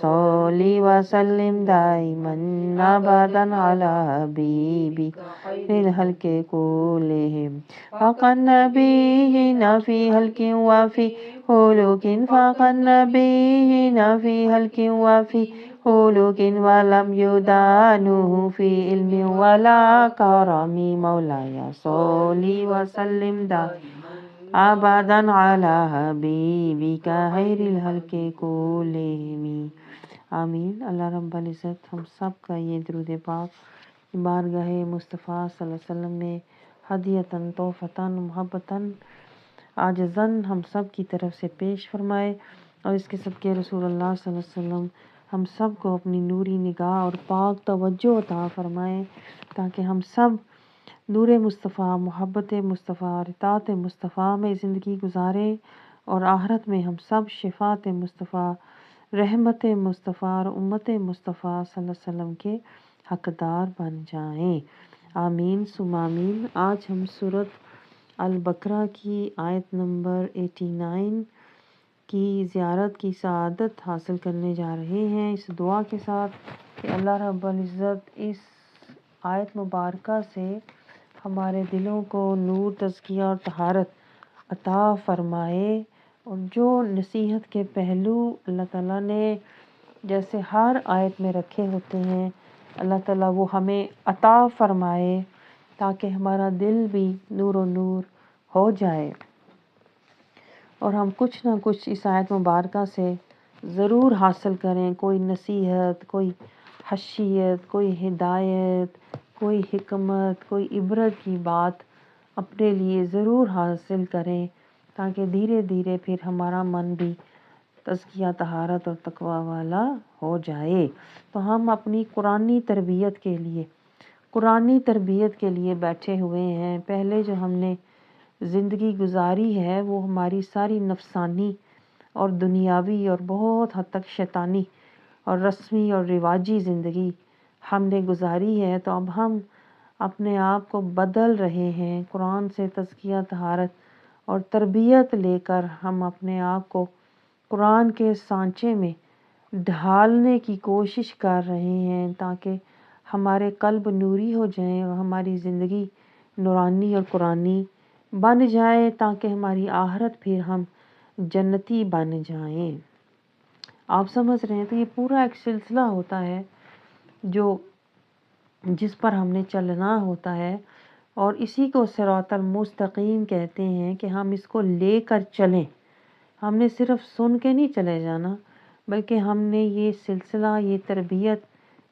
صلی وسلم دائما ابدا علی حبیبک خیر الخلق کلہم فوق النبیین فی خلق وفی خلق فوق النبیین فی خلق وفی خلق ولم یدانوہ فی علم ولا کرم مولایا صلی وسلم دائما ابدا علی حبیبک خیر الخلق کلہم۔ آمین۔ اللہ رب العزت ہم سب کا یہ درود پاک بارگاہ مصطفیٰ صلی اللہ علیہ وسلم میں ہدیۃً تحفۃً محبتاً عاجزاً ہم سب کی طرف سے پیش فرمائے، اور اس کے صدقے رسول اللہ صلی اللہ علیہ وسلم ہم سب کو اپنی نوری نگاہ اور پاک توجہ عطا فرمائے، تاکہ ہم سب نور مصطفیٰ، محبت مصطفیٰ اور اطاعت مصطفیٰ میں زندگی گزاریں، اور آخرت میں ہم سب شفاعت مصطفیٰ، رحمت مصطفیٰ اور امت مصطفیٰ صلی اللہ علیہ وسلم کے حقدار بن جائیں۔ آمین ثم آمین۔ آج ہم سورۃ البقرہ کی آیت نمبر 89 کی زیارت کی سعادت حاصل کرنے جا رہے ہیں، اس دعا کے ساتھ کہ اللہ رب العزت اس آیت مبارکہ سے ہمارے دلوں کو نور، تزکیہ اور طہارت عطا فرمائے، اور جو نصیحت کے پہلو اللہ تعالیٰ نے جیسے ہر آیت میں رکھے ہوتے ہیں، اللہ تعالیٰ وہ ہمیں عطا فرمائے، تاکہ ہمارا دل بھی نور و نور ہو جائے، اور ہم کچھ نہ کچھ اس آیت مبارکہ سے ضرور حاصل کریں، کوئی نصیحت، کوئی حشیت، کوئی ہدایت، کوئی حکمت، کوئی عبرت کی بات اپنے لیے ضرور حاصل کریں، تاکہ دھیرے دھیرے پھر ہمارا من بھی تزکیہ، طہارت اور تقویٰ والا ہو جائے۔ تو ہم اپنی قرآنی تربیت کے لیے بیٹھے ہوئے ہیں۔ پہلے جو ہم نے زندگی گزاری ہے وہ ہماری ساری نفسانی اور دنیاوی اور بہت حد تک شیطانی اور رسمی اور رواجی زندگی ہم نے گزاری ہے، تو اب ہم اپنے آپ کو بدل رہے ہیں، قرآن سے تزکیہ، طہارت اور تربیت لے کر ہم اپنے آپ کو قرآن کے سانچے میں ڈھالنے کی کوشش کر رہے ہیں، تاکہ ہمارے قلب نوری ہو جائیں اور ہماری زندگی نورانی اور قرآنی بن جائے، تاکہ ہماری آخرت پھر ہم جنتی بن جائیں۔ آپ سمجھ رہے ہیں؟ تو یہ پورا ایک سلسلہ ہوتا ہے جس پر ہم نے چلنا ہوتا ہے، اور اسی کو صراط المستقیم کہتے ہیں، کہ ہم اس کو لے کر چلیں۔ ہم نے صرف سن کے نہیں چلے جانا، بلکہ ہم نے یہ سلسلہ، یہ تربیت،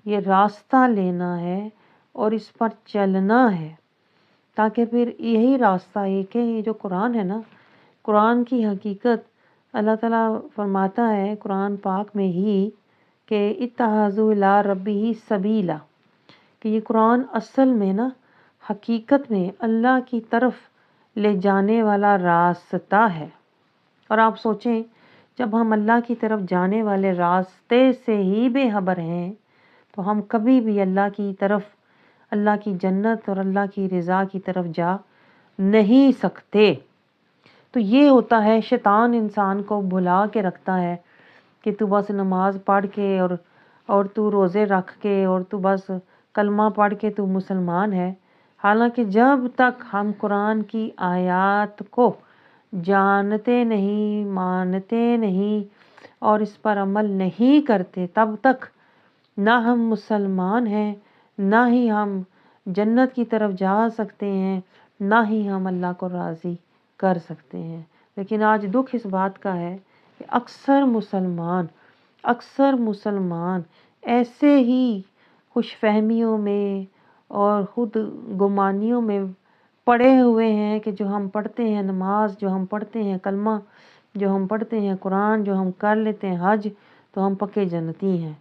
یہ راستہ لینا ہے اور اس پر چلنا ہے، تاکہ پھر یہی راستہ ایک ہے، یہ جو قرآن ہے نا، قرآن کی حقیقت اللہ تعالیٰ فرماتا ہے قرآن پاک میں ہی کہ اتخذوا الی ربہ سبیلا، کہ یہ قرآن اصل میں نا، حقیقت میں اللہ کی طرف لے جانے والا راستہ ہے۔ اور آپ سوچیں، جب ہم اللہ کی طرف جانے والے راستے سے ہی بے خبر ہیں، تو ہم کبھی بھی اللہ کی طرف، اللہ کی جنت اور اللہ کی رضا کی طرف جا نہیں سکتے۔ تو یہ ہوتا ہے، شیطان انسان کو بھلا کے رکھتا ہے کہ تو بس نماز پڑھ کے اور تو روزے رکھ کے اور تو بس کلمہ پڑھ کے تو مسلمان ہے، حالانکہ جب تک ہم قرآن کی آیات کو جانتے نہیں، مانتے نہیں اور اس پر عمل نہیں کرتے، تب تک نہ ہم مسلمان ہیں، نہ ہی ہم جنت کی طرف جا سکتے ہیں، نہ ہی ہم اللہ کو راضی کر سکتے ہیں۔ لیکن آج دکھ اس بات کا ہے کہ اکثر مسلمان ایسے ہی خوش فہمیوں میں اور خود گمانیوں میں پڑے ہوئے ہیں کہ جو ہم پڑھتے ہیں نماز، جو ہم پڑھتے ہیں کلمہ، جو ہم پڑھتے ہیں قرآن، جو ہم کر لیتے ہیں حج، تو ہم پکے جنتی ہیں۔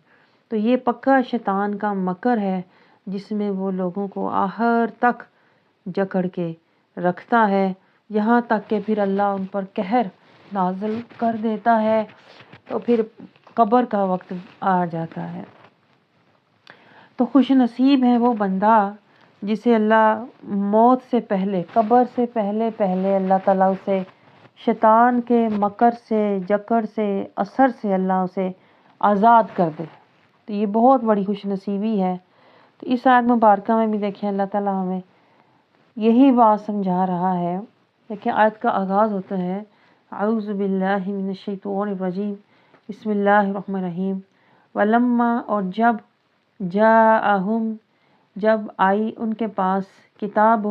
تو یہ پکا شیطان کا مکر ہے، جس میں وہ لوگوں کو آخر تک جکڑ کے رکھتا ہے، یہاں تک کہ پھر اللہ ان پر قہر نازل کر دیتا ہے، تو پھر قبر کا وقت آ جاتا ہے۔ تو خوش نصیب ہے وہ بندہ جسے اللہ موت سے پہلے، قبر سے پہلے اللہ تعالیٰ اسے شیطان کے مکر سے، جکڑ سے، اثر سے اللہ اسے آزاد کر دے، تو یہ بہت بڑی خوش نصیبی ہے۔ تو اس آیت مبارکہ میں بھی دیکھیں اللہ تعالیٰ ہمیں یہی بات سمجھا رہا ہے۔ دیکھیں آیت کا آغاز ہوتا ہے اعوذ باللہ من الشیطان الرجیم بسم اللہ الرحمن الرحیم ولما، اور جب جاءہم، جب آئی ان کے پاس کتاب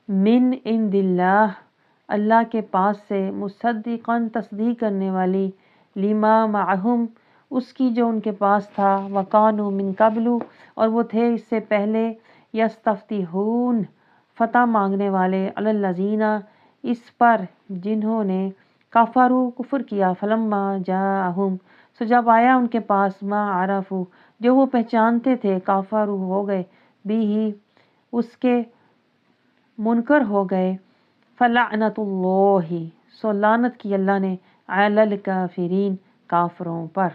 من عند اللہ، اللہ کے پاس سے، مصدقاً تصدیق کرنے والی، لما معہم، اس کی جو ان کے پاس تھا، وکانوا من قبل، اور وہ تھے اس سے پہلے، یستفتحون، فتح مانگنے والے، علی الذین، اس پر جنہوں نے، کفروا، کفر کیا، فلما جاءہم، سو جب آیا ان کے پاس، ما عرفوا، جو وہ پہچانتے تھے، کفروا، ہو گئے، بھی، اس کے منکر ہو گئے، فلعنت اللہ، سو لعنت کی اللہ نے، علی الکافرین، کافروں پر۔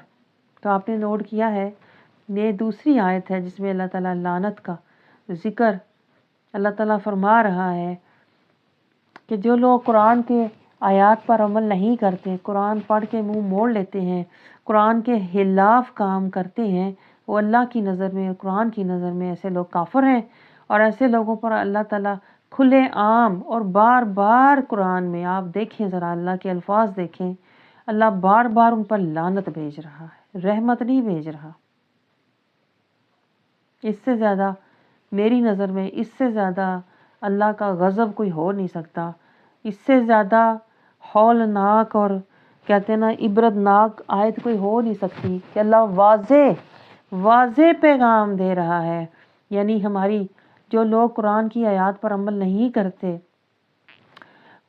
تو آپ نے نوٹ کیا ہے یہ دوسری آیت ہے جس میں اللہ تعالیٰ لعنت کا ذکر اللہ تعالیٰ فرما رہا ہے کہ جو لوگ قرآن کے آیات پر عمل نہیں کرتے، قرآن پڑھ کے منہ موڑ لیتے ہیں، قرآن کے خلاف کام کرتے ہیں، وہ اللہ کی نظر میں، قرآن کی نظر میں ایسے لوگ کافر ہیں، اور ایسے لوگوں پر اللہ تعالیٰ کھلے عام اور بار بار قرآن میں آپ دیکھیں، ذرا اللہ کے الفاظ دیکھیں، اللہ بار بار ان پر لعنت بھیج رہا ہے، رحمت نہیں بھیج رہا۔ اس سے زیادہ میری نظر میں اس سے زیادہ اللہ کا غضب کوئی ہو نہیں سکتا، اس سے زیادہ ہولناک اور کہتے ہیں نا عبرت ناک آیت کوئی ہو نہیں سکتی کہ اللہ واضح پیغام دے رہا ہے۔ یعنی ہماری جو لوگ قرآن کی آیات پر عمل نہیں کرتے،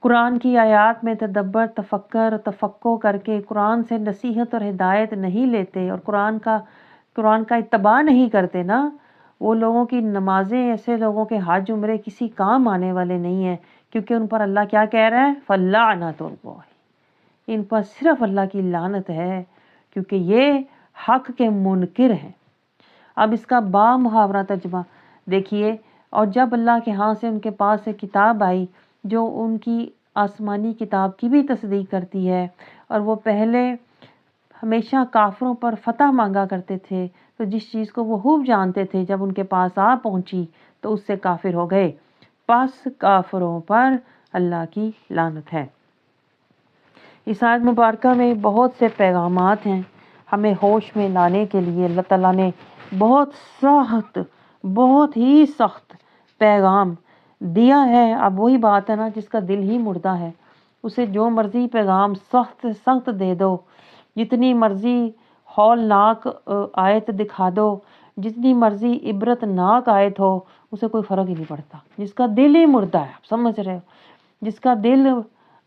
قرآن کی آیات میں تدبر، تفکر، تفقہ کر کے قرآن سے نصیحت اور ہدایت نہیں لیتے، اور قرآن کا اتباع نہیں کرتے نا، وہ لوگوں کی نمازیں، ایسے لوگوں کے حج عمرے کسی کام آنے والے نہیں ہیں، کیونکہ ان پر اللہ کیا کہہ رہا ہے، فلعنت اللہ، ان پر صرف اللہ کی لعنت ہے، کیونکہ یہ حق کے منکر ہیں۔ اب اس کا با محاورہ ترجمہ دیکھیے، اور جب اللہ کے ہاں سے ان کے پاس سے کتاب آئی جو ان کی آسمانی کتاب کی بھی تصدیق کرتی ہے، اور وہ پہلے ہمیشہ کافروں پر فتح مانگا کرتے تھے، تو جس چیز کو وہ خوب جانتے تھے جب ان کے پاس آ پہنچی تو اس سے کافر ہو گئے، پس کافروں پر اللہ کی لعنت ہے۔ اس آیت مبارکہ میں بہت سے پیغامات ہیں ہمیں ہوش میں لانے کے لیے۔ اللہ تعالیٰ نے بہت ہی سخت پیغام دیا ہے۔ اب وہی بات ہے نا، جس کا دل ہی مردہ ہے اسے جو مرضی پیغام سخت دے دو، جتنی مرضی ہولناک آیت دکھا دو، جتنی مرضی عبرت ناک آیت ہو، اسے کوئی فرق ہی نہیں پڑتا۔ جس کا دل ہی مردہ ہے، آپ سمجھ رہے ہو، جس کا دل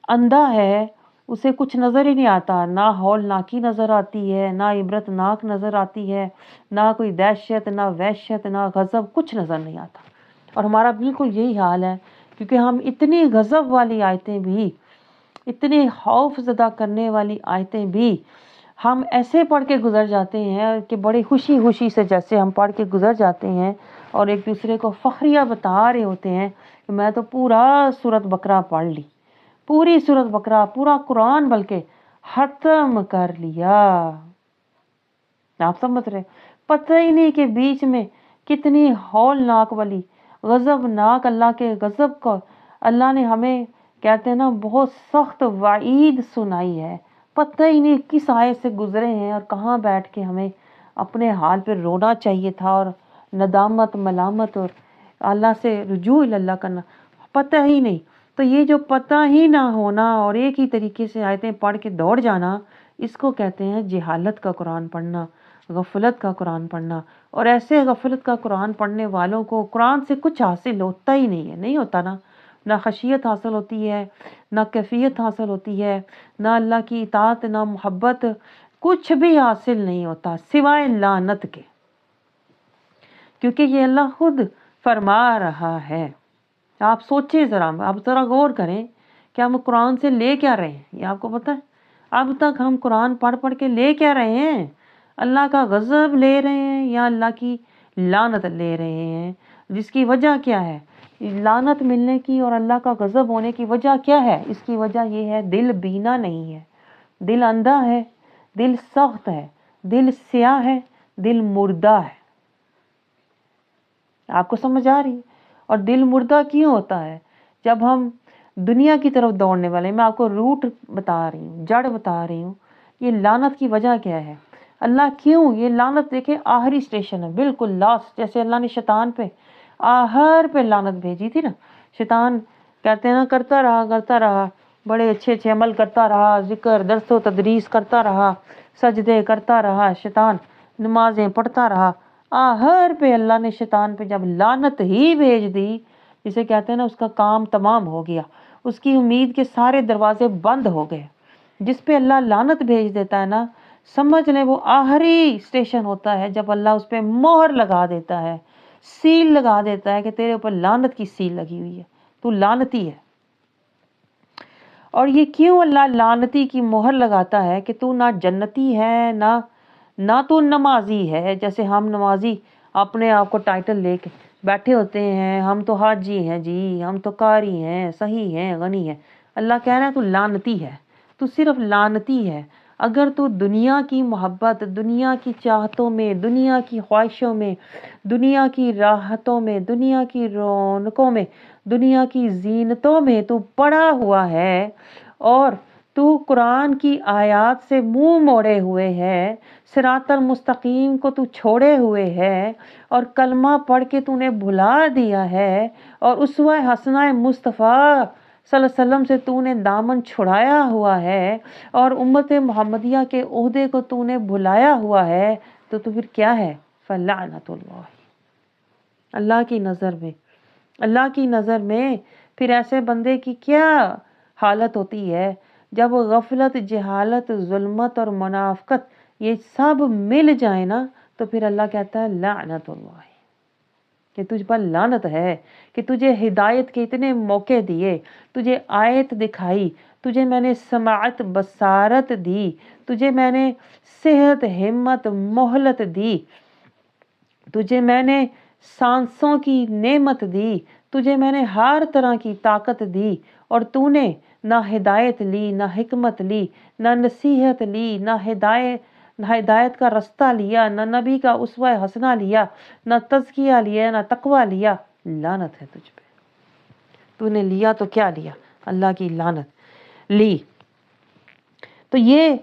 اندھا ہے اسے کچھ نظر ہی نہیں آتا، نہ ہولناکی نظر آتی ہے، نہ عبرت ناک نظر آتی ہے، نہ کوئی دہشت، نہ وحشت، نہ غضب، کچھ نظر نہیں آتا۔ اور ہمارا بالکل یہی حال ہے، کیونکہ ہم اتنی غضب والی آیتیں بھی، اتنی خوف زدہ کرنے والی آیتیں بھی ہم ایسے پڑھ کے گزر جاتے ہیں کہ بڑی خوشی سے جیسے ہم پڑھ کے گزر جاتے ہیں، اور ایک دوسرے کو فخریہ بتا رہے ہوتے ہیں کہ میں تو پورا سورۃ بقرہ پڑھ لی، پوری سورۃ بقرہ، پورا قرآن بلکہ ختم کر لیا۔ آپ سمجھ رہے، پتہ ہی نہیں کہ بیچ میں کتنی ہولناک والی غضبناک اللہ کے غضب کو اللہ نے ہمیں کہتے ہیں نا بہت سخت وعید سنائی ہے، پتہ ہی نہیں کس آیت سے گزرے ہیں، اور کہاں بیٹھ کے ہمیں اپنے حال پہ رونا چاہیے تھا، اور ندامت، ملامت، اور اللہ سے رجوع اللہ کرنا، پتہ ہی نہیں۔ تو یہ جو پتہ ہی نہ ہونا اور ایک ہی طریقے سے آیتیں پڑھ کے دوڑ جانا، اس کو کہتے ہیں جہالت کا قرآن پڑھنا، غفلت کا قرآن پڑھنا۔ اور ایسے غفلت کا قرآن پڑھنے والوں کو قرآن سے کچھ حاصل ہوتا ہی نہیں ہے، نہیں ہوتا نا، نہ خشیت حاصل ہوتی ہے، نہ کیفیت حاصل ہوتی ہے، نہ اللہ کی اطاعت، نہ محبت، کچھ بھی حاصل نہیں ہوتا سوائے لعنت کے، کیونکہ یہ اللہ خود فرما رہا ہے۔ آپ سوچیں ذرا، آپ ذرا غور کریں کہ ہم قرآن سے لے کیا رہے ہیں، یہ آپ کو پتہ ہے؟ اب تک ہم قرآن پڑھ کے لے کیا رہے ہیں؟ اللہ کا غضب لے رہے ہیں یا اللہ کی لعنت لے رہے ہیں؟ جس کی وجہ کیا ہے؟ لعنت ملنے کی اور اللہ کا غضب ہونے کی وجہ کیا ہے؟ اس کی وجہ یہ ہے دل بینا نہیں ہے، دل اندھا ہے، دل سخت ہے، دل سیاہ ہے، دل مردہ ہے۔ آپ کو سمجھ آ رہی ہے؟ اور دل مردہ کیوں ہوتا ہے؟ جب ہم دنیا کی طرف دوڑنے والے، میں آپ کو روٹ بتا رہی ہوں، جڑ بتا رہی ہوں، یہ لعنت کی وجہ کیا ہے؟ اللہ کیوں یہ لعنت؟ دیکھیں آخری سٹیشن ہے، بالکل لاسٹ، جیسے اللہ نے شیطان پہ آخر پہ لعنت بھیجی تھی نا۔ شیطان کہتے ہیں نا کرتا رہا، بڑے اچھے اچھے عمل کرتا رہا، ذکر درس و تدریس کرتا رہا، سجدے کرتا رہا، شیطان نمازیں پڑھتا رہا، آخر پہ اللہ نے شیطان پہ جب لعنت ہی بھیج دی، جسے کہتے ہیں نا اس کا کام تمام ہو گیا، اس کی امید کے سارے دروازے بند ہو گئے۔ جس پہ اللہ لعنت بھیج دیتا ہے نا، سمجھ لیں وہ آخری سٹیشن ہوتا ہے جب اللہ اس پہ مہر لگا دیتا ہے، سیل لگا دیتا ہے کہ تیرے اوپر لعنت کی سیل لگی ہوئی ہے، تو لعنتی ہے۔ اور یہ کیوں اللہ لعنتی کی مہر لگاتا ہے کہ تو نہ جنتی ہے نہ تو نمازی ہے، جیسے ہم نمازی اپنے آپ کو ٹائٹل لے کے بیٹھے ہوتے ہیں، ہم تو حاجی ہیں جی، ہم تو قاری ہیں، صحیح ہیں، غنی ہیں۔ اللہ کہہ رہا ہے تو لعنتی ہے، تو صرف لعنتی ہے۔ اگر تو دنیا کی محبت، دنیا کی چاہتوں میں، دنیا کی خواہشوں میں، دنیا کی راحتوں میں، دنیا کی رونقوں میں، دنیا کی زینتوں میں تو پڑا ہوا ہے، اور تو قرآن کی آیات سے منہ موڑے ہوئے ہے، صراط المستقیم کو تو چھوڑے ہوئے ہے، اور کلمہ پڑھ کے تو نے بھلا دیا ہے، اور اسوہ حسنہ مصطفیٰ صلی اللہ علیہ وسلم سے تو نے دامن چھڑایا ہوا ہے، اور امت محمدیہ کے عہدے کو تو نے بھلایا ہوا ہے، تو پھر کیا ہے؟ فلعنت اللہ۔ اللہ کی نظر میں پھر ایسے بندے کی کیا حالت ہوتی ہے جب غفلت، جہالت، ظلمت اور منافقت یہ سب مل جائے نا، تو پھر اللہ کہتا ہے لعنت اللہ، کہ تجھ پر لعنت ہے، کہ تجھے ہدایت کے اتنے موقع دیے، تجھے آیت دکھائی، تجھے میں نے سماعت بصارت دی، تجھے میں نے صحت، ہمت، مہلت دی، تجھے میں نے سانسوں کی نعمت دی، تجھے میں نے ہر طرح کی طاقت دی، اور تو نے نہ ہدایت لی، نہ حکمت لی، نہ نصیحت لی، نہ ہدایت کا رستہ لیا، نہ نبی کا اسوہ حسنہ لیا، نہ تزکیہ لیا، نہ تقوی لیا۔ لعنت ہے تجھ پہ، تو نے لیا تو کیا لیا؟ اللہ کی لعنت لی۔ تو یہ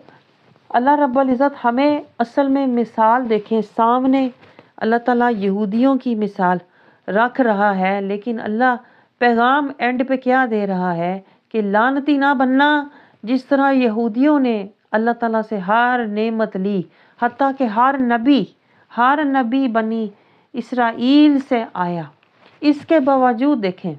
اللہ رب العزت ہمیں اصل میں مثال دیکھیں سامنے، اللہ تعالیٰ یہودیوں کی مثال رکھ رہا ہے، لیکن اللہ پیغام اینڈ پہ کیا دے رہا ہے کہ لعنتی نہ بننا، جس طرح یہودیوں نے اللہ تعالیٰ سے ہر نعمت لی، حتیٰ کہ ہر نبی بنی اسرائیل سے آیا، اس کے باوجود دیکھیں،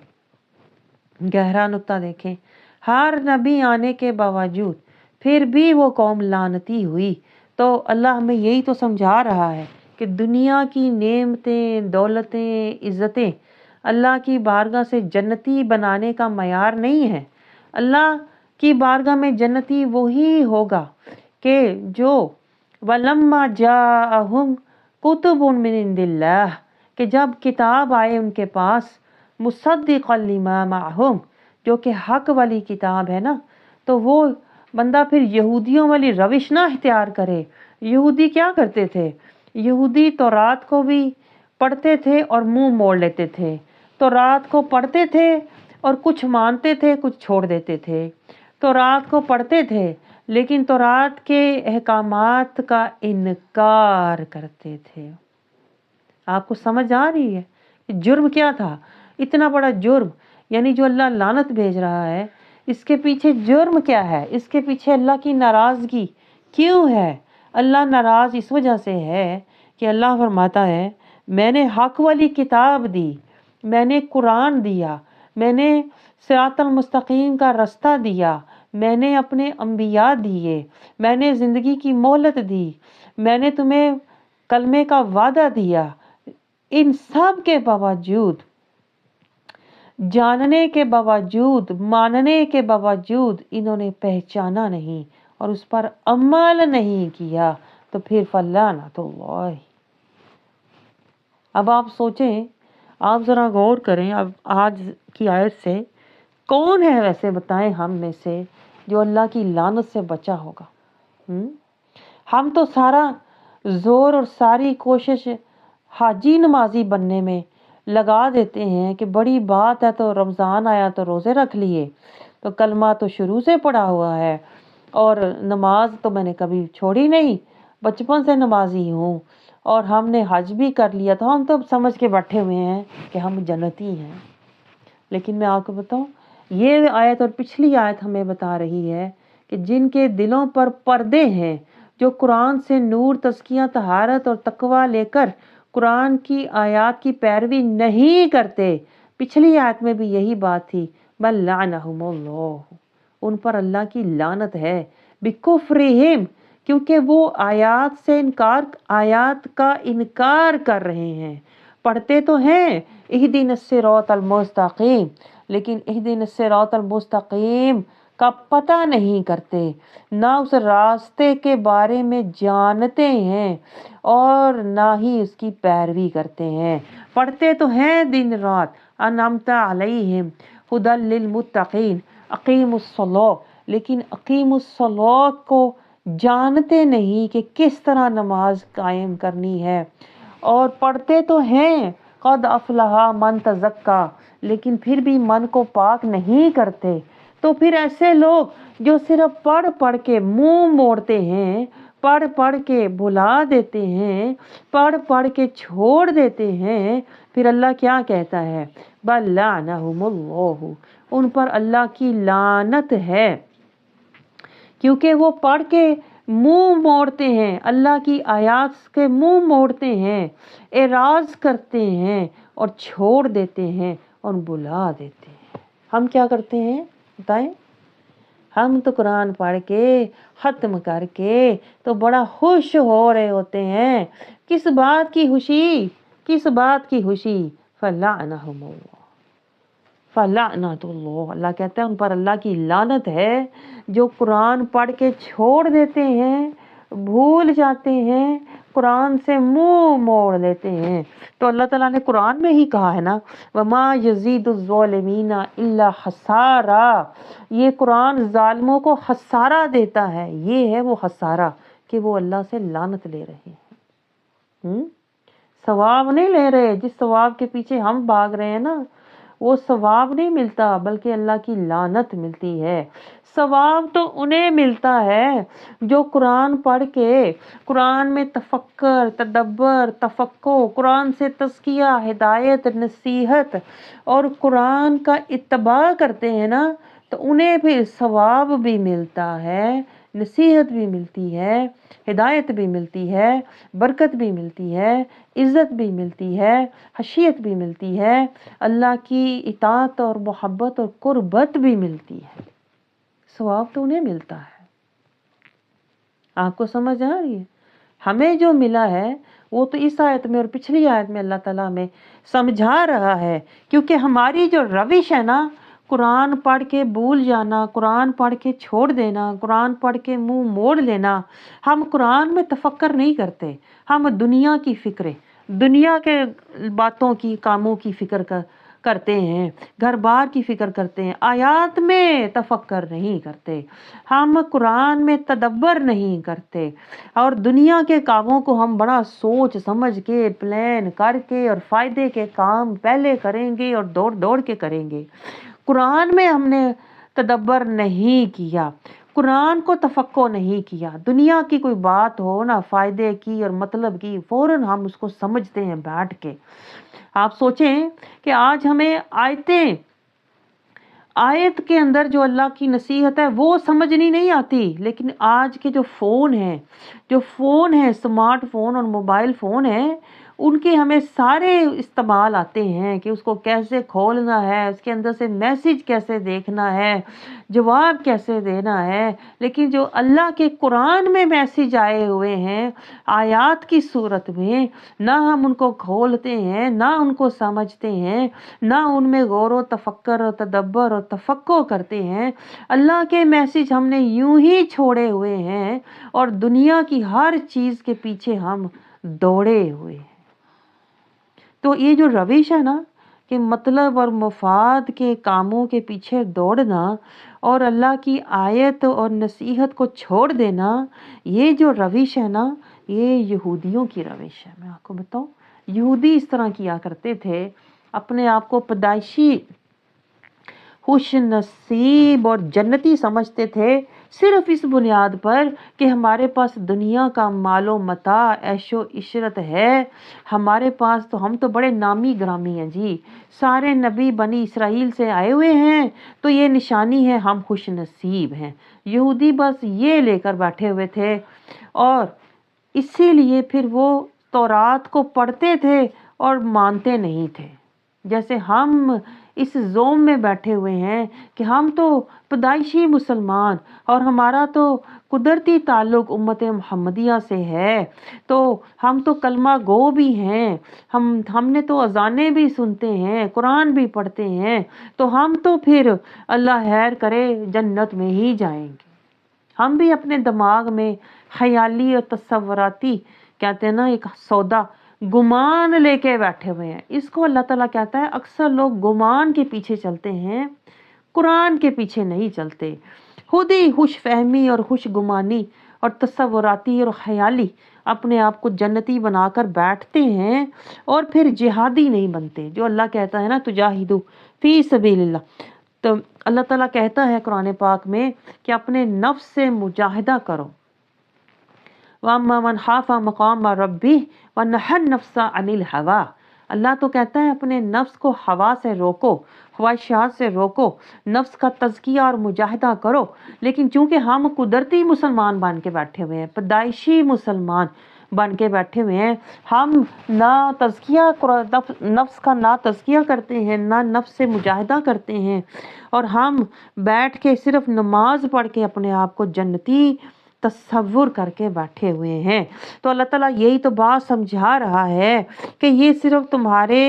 گہرا نقطہ دیکھیں، ہر نبی آنے کے باوجود پھر بھی وہ قوم لعنتی ہوئی۔ تو اللہ ہمیں یہی تو سمجھا رہا ہے کہ دنیا کی نعمتیں، دولتیں، عزتیں اللہ کی بارگاہ سے جنتی بنانے کا معیار نہیں ہے۔ اللہ کی بارگاہ میں جنتی وہی ہوگا کہ جو وَلَمَّا جَاءَهُمْ كُتُبٌ مِّنْ عِندِ اللَّهِ، کہ جب کتاب آئے ان کے پاس، مُصَدِّقًا لِمَا مَعَهُمْ، جو کہ حق والی کتاب ہے نا، تو وہ بندہ پھر یہودیوں والی روش نہ اختیار کرے۔ یہودی کیا کرتے تھے؟ یہودی تورات کو بھی پڑھتے تھے اور منہ موڑ لیتے تھے، تورات کو پڑھتے تھے اور کچھ مانتے تھے، کچھ چھوڑ دیتے تھے، تورات کو پڑھتے تھے لیکن تورات کے احکامات کا انکار کرتے تھے۔ آپ کو سمجھ آ رہی ہے کہ جرم کیا تھا؟ اتنا بڑا جرم، یعنی جو اللہ لعنت بھیج رہا ہے، اس کے پیچھے جرم کیا ہے؟ اس کے پیچھے اللہ کی ناراضگی کیوں ہے؟ اللہ ناراض اس وجہ سے ہے کہ اللہ فرماتا ہے میں نے حق والی کتاب دی، میں نے قرآن دیا، میں نے صراط المستقیم کا رستہ دیا، میں نے اپنے انبیاء دیے، میں نے زندگی کی مہلت دی، میں نے تمہیں کلمے کا وعدہ دیا، ان سب کے باوجود، جاننے کے باوجود، ماننے کے باوجود انہوں نے پہچانا نہیں اور اس پر عمل نہیں کیا، تو پھر فلعنت اللہ۔ اب آپ سوچیں، آپ ذرا غور کریں، اب آج کی آیت سے کون ہے ویسے بتائیں ہم میں سے جو اللہ کی لعنت سے بچا ہوگا؟ ہم تو سارا زور اور ساری کوشش حاجی نمازی بننے میں لگا دیتے ہیں کہ بڑی بات ہے تو رمضان آیا تو روزے رکھ لیے، تو کلمہ تو شروع سے پڑھا ہوا ہے، اور نماز تو میں نے کبھی چھوڑی نہیں، بچپن سے نمازی ہوں، اور ہم نے حج بھی کر لیا، تو ہم تو سمجھ کے بیٹھے ہوئے ہیں کہ ہم جنتی ہیں۔ لیکن میں آپ کو بتاؤں، یہ آیت اور پچھلی آیت ہمیں بتا رہی ہے کہ جن کے دلوں پر پردے ہیں، جو قرآن سے نور، تزکیہ، طہارت اور تقوی لے کر قرآن کی آیات کی پیروی نہیں کرتے، پچھلی آیت میں بھی یہی بات تھی، بل لعنہم اللہ، ان پر اللہ کی لعنت ہے، بکفرہم، کیونکہ وہ آیات کا انکار کر رہے ہیں، پڑھتے تو ہیں اہدنا الصراط المستقیم، لیکن اہدنا الصراط المستقیم کا پتہ نہیں کرتے، نہ اس راستے کے بارے میں جانتے ہیں اور نہ ہی اس کی پیروی کرتے ہیں۔ پڑھتے تو ہیں دن رات، انعمت علیہم ھدی للمتقین، اقیم الصلاۃ، لیکن اقیم الصلاۃ کو جانتے نہیں کہ کس طرح نماز قائم کرنی ہے، اور پڑھتے تو ہیں قد افلح من تزکا، لیکن پھر بھی من کو پاک نہیں کرتے۔ تو پھر ایسے لوگ جو صرف پڑھ پڑھ کے منہ موڑتے ہیں، پڑھ پڑھ کے بھلا دیتے ہیں، پڑھ پڑھ کے چھوڑ دیتے ہیں، پھر اللہ کیا کہتا ہے؟ بل لعنہم اللہ، ان پر اللہ کی لعنت ہے، کیونکہ وہ پڑھ کے منہ موڑتے ہیں، اللہ کی آیات کے منہ موڑتے ہیں، اعراض کرتے ہیں اور چھوڑ دیتے ہیں اور بلا دیتے ہیں۔ ہم کیا کرتے ہیں بتائیں؟ ہم تو قرآن پڑھ کے ختم کر کے تو بڑا خوش ہو رہے ہوتے ہیں، کس بات کی خوشی؟ کس بات کی خوشی؟ فلعنہم اللہ، فلعنت اللہ، اللہ کہتا ہے ان پر اللہ کی لعنت ہے، جو قرآن پڑھ کے چھوڑ دیتے ہیں، بھول جاتے ہیں، قرآن سے منہ موڑ لیتے ہیں۔ تو اللہ تعالیٰ نے قرآن میں ہی کہا ہے نا، وما یزید الظالمین الا خسارا، یہ قرآن ظالموں کو خسارہ دیتا ہے، یہ ہے وہ خسارہ کہ وہ اللہ سے لعنت لے رہے ہیں، ثواب نہیں لے رہے، جس ثواب کے پیچھے ہم بھاگ رہے ہیں نا، وہ ثواب نہیں ملتا بلکہ اللہ کی لعنت ملتی ہے۔ ثواب تو انہیں ملتا ہے جو قرآن پڑھ کے قرآن میں تفکر، تدبر، تفقہ، قرآن سے تزکیہ، ہدایت، نصیحت اور قرآن کا اتباع کرتے ہیں نا، تو انہیں پھر ثواب بھی ملتا ہے، نصیحت بھی ملتی ہے، ہدایت بھی ملتی ہے، برکت بھی ملتی ہے، عزت بھی ملتی ہے، حشیت بھی ملتی ہے، اللہ کی اطاعت اور محبت اور قربت بھی ملتی ہے۔ ثواب تو انہیں ملتا ہے۔ آپ کو سمجھ آ رہی ہے؟ ہمیں جو ملا ہے وہ تو اس آیت میں اور پچھلی آیت میں اللہ تعالیٰ میں سمجھا رہا ہے، کیونکہ ہماری جو روش ہے نا، قرآن پڑھ کے بھول جانا، قرآن پڑھ کے چھوڑ دینا، قرآن پڑھ کے منہ موڑ لینا، ہم قرآن میں تفکر نہیں کرتے، ہم دنیا کی فکریں، دنیا کے باتوں کی، کاموں کی فکر کرتے ہیں، گھر بار کی فکر کرتے ہیں، آیات میں تفکر نہیں کرتے، ہم قرآن میں تدبر نہیں کرتے، اور دنیا کے کاموں کو ہم بڑا سوچ سمجھ کے پلان کر کے اور فائدے کے کام پہلے کریں گے اور دوڑ دوڑ کے کریں گے۔ قرآن میں ہم نے تدبر نہیں کیا، قرآن کو تفقہ نہیں کیا، دنیا کی کوئی بات ہو نا، فائدے کی اور مطلب کی، فوراً ہم اس کو سمجھتے ہیں بیٹھ کے۔ آپ سوچیں کہ آج ہمیں آیت کے اندر جو اللہ کی نصیحت ہے وہ سمجھنی نہیں آتی، لیکن آج کے جو فون ہیں سمارٹ فون اور موبائل فون ہیں، ان کے ہمیں سارے استعمال آتے ہیں کہ اس کو کیسے کھولنا ہے، اس کے اندر سے میسج کیسے دیکھنا ہے، جواب کیسے دینا ہے، لیکن جو اللہ کے قرآن میں میسج آئے ہوئے ہیں آیات کی صورت میں، نہ ہم ان کو کھولتے ہیں، نہ ان کو سمجھتے ہیں، نہ ان میں غور و تفکر اور تدبر اور تفقہ کرتے ہیں۔ اللہ کے میسج ہم نے یوں ہی چھوڑے ہوئے ہیں اور دنیا کی ہر چیز کے پیچھے ہم دوڑے ہوئے ہیں۔ تو یہ جو روش ہے نا کہ مطلب اور مفاد کے کاموں کے پیچھے دوڑنا اور اللہ کی آیت اور نصیحت کو چھوڑ دینا، یہ جو روش ہے نا، یہ یہودیوں کی روش ہے۔ میں آپ کو بتاؤں، یہودی اس طرح کیا کرتے تھے، اپنے آپ کو پیدائشی خوش نصیب اور جنتی سمجھتے تھے، صرف اس بنیاد پر کہ ہمارے پاس دنیا کا مال و متاع، عیش و عشرت ہے، ہمارے پاس تو ہم تو بڑے نامی گرامی ہیں جی، سارے نبی بنی اسرائیل سے آئے ہوئے ہیں، تو یہ نشانی ہے ہم خوش نصیب ہیں۔ یہودی بس یہ لے کر بیٹھے ہوئے تھے، اور اسی لیے پھر وہ تورات کو پڑھتے تھے اور مانتے نہیں تھے۔ جیسے ہم اس زوم میں بیٹھے ہوئے ہیں کہ ہم تو پیدائشی مسلمان، اور ہمارا تو قدرتی تعلق امت محمدیہ سے ہے، تو ہم تو کلمہ گو بھی ہیں، ہم نے تو اذانیں بھی سنتے ہیں، قرآن بھی پڑھتے ہیں، تو ہم تو پھر اللہ خیر کرے جنت میں ہی جائیں گے۔ ہم بھی اپنے دماغ میں خیالی اور تصوراتی کہتے ہیں نا ایک سودا، گمان لے کے بیٹھے ہوئے ہیں۔ اس کو اللہ تعالیٰ کہتا ہے اکثر لوگ گمان کے پیچھے چلتے ہیں، قرآن کے پیچھے نہیں چلتے، خود ہی خوش فہمی اور خوش گمانی اور تصوراتی اور خیالی اپنے آپ کو جنتی بنا کر بیٹھتے ہیں، اور پھر جہادی نہیں بنتے۔ جو اللہ کہتا ہے نا تجاہدوا فی سبیل اللہ، تو اللہ تعالیٰ کہتا ہے قرآن پاک میں کہ اپنے نفس سے مجاہدہ کرو۔ وَأَمَّا مَنْ خَافَ مَقَامَ رَبِّهِ وَنَهَى النَّفْسَ عَنِ الْهَوَىٰ، اللہ تو کہتا ہے اپنے نفس کو ہوا سے روکو، خواہشات سے روکو، نفس کا تزکیہ اور مجاہدہ کرو۔ لیکن چونکہ ہم قدرتی مسلمان بن کے بیٹھے ہوئے ہیں، پیدائشی مسلمان بن کے بیٹھے ہوئے ہیں، ہم نہ تزکیہ نفس کا نہ تزکیہ کرتے ہیں، نہ نفس سے مجاہدہ کرتے ہیں، اور ہم بیٹھ کے صرف نماز پڑھ کے اپنے آپ کو جنتی تصور کر کے بیٹھے ہوئے ہیں۔ تو اللہ تعالیٰ یہی تو بات سمجھا رہا ہے کہ یہ صرف تمہارے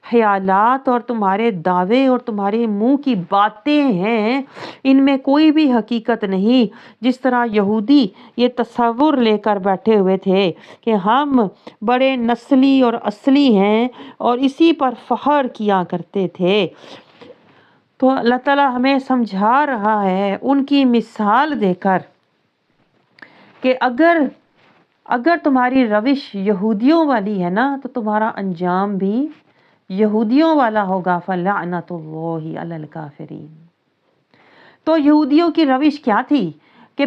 خیالات اور تمہارے دعوے اور تمہارے منہ کی باتیں ہیں، ان میں کوئی بھی حقیقت نہیں۔ جس طرح یہودی یہ تصور لے کر بیٹھے ہوئے تھے کہ ہم بڑے نسلی اور اصلی ہیں، اور اسی پر فخر کیا کرتے تھے، تو اللہ تعالیٰ ہمیں سمجھا رہا ہے ان کی مثال دے کر کہ اگر تمہاری روش یہودیوں والی ہے نا، تو تمہارا انجام بھی یہودیوں والا ہوگا، فَلَعْنَةُ اللَّهِ عَلَى الْكَافِرِينَ۔ تو یہودیوں کی روش کیا تھی کہ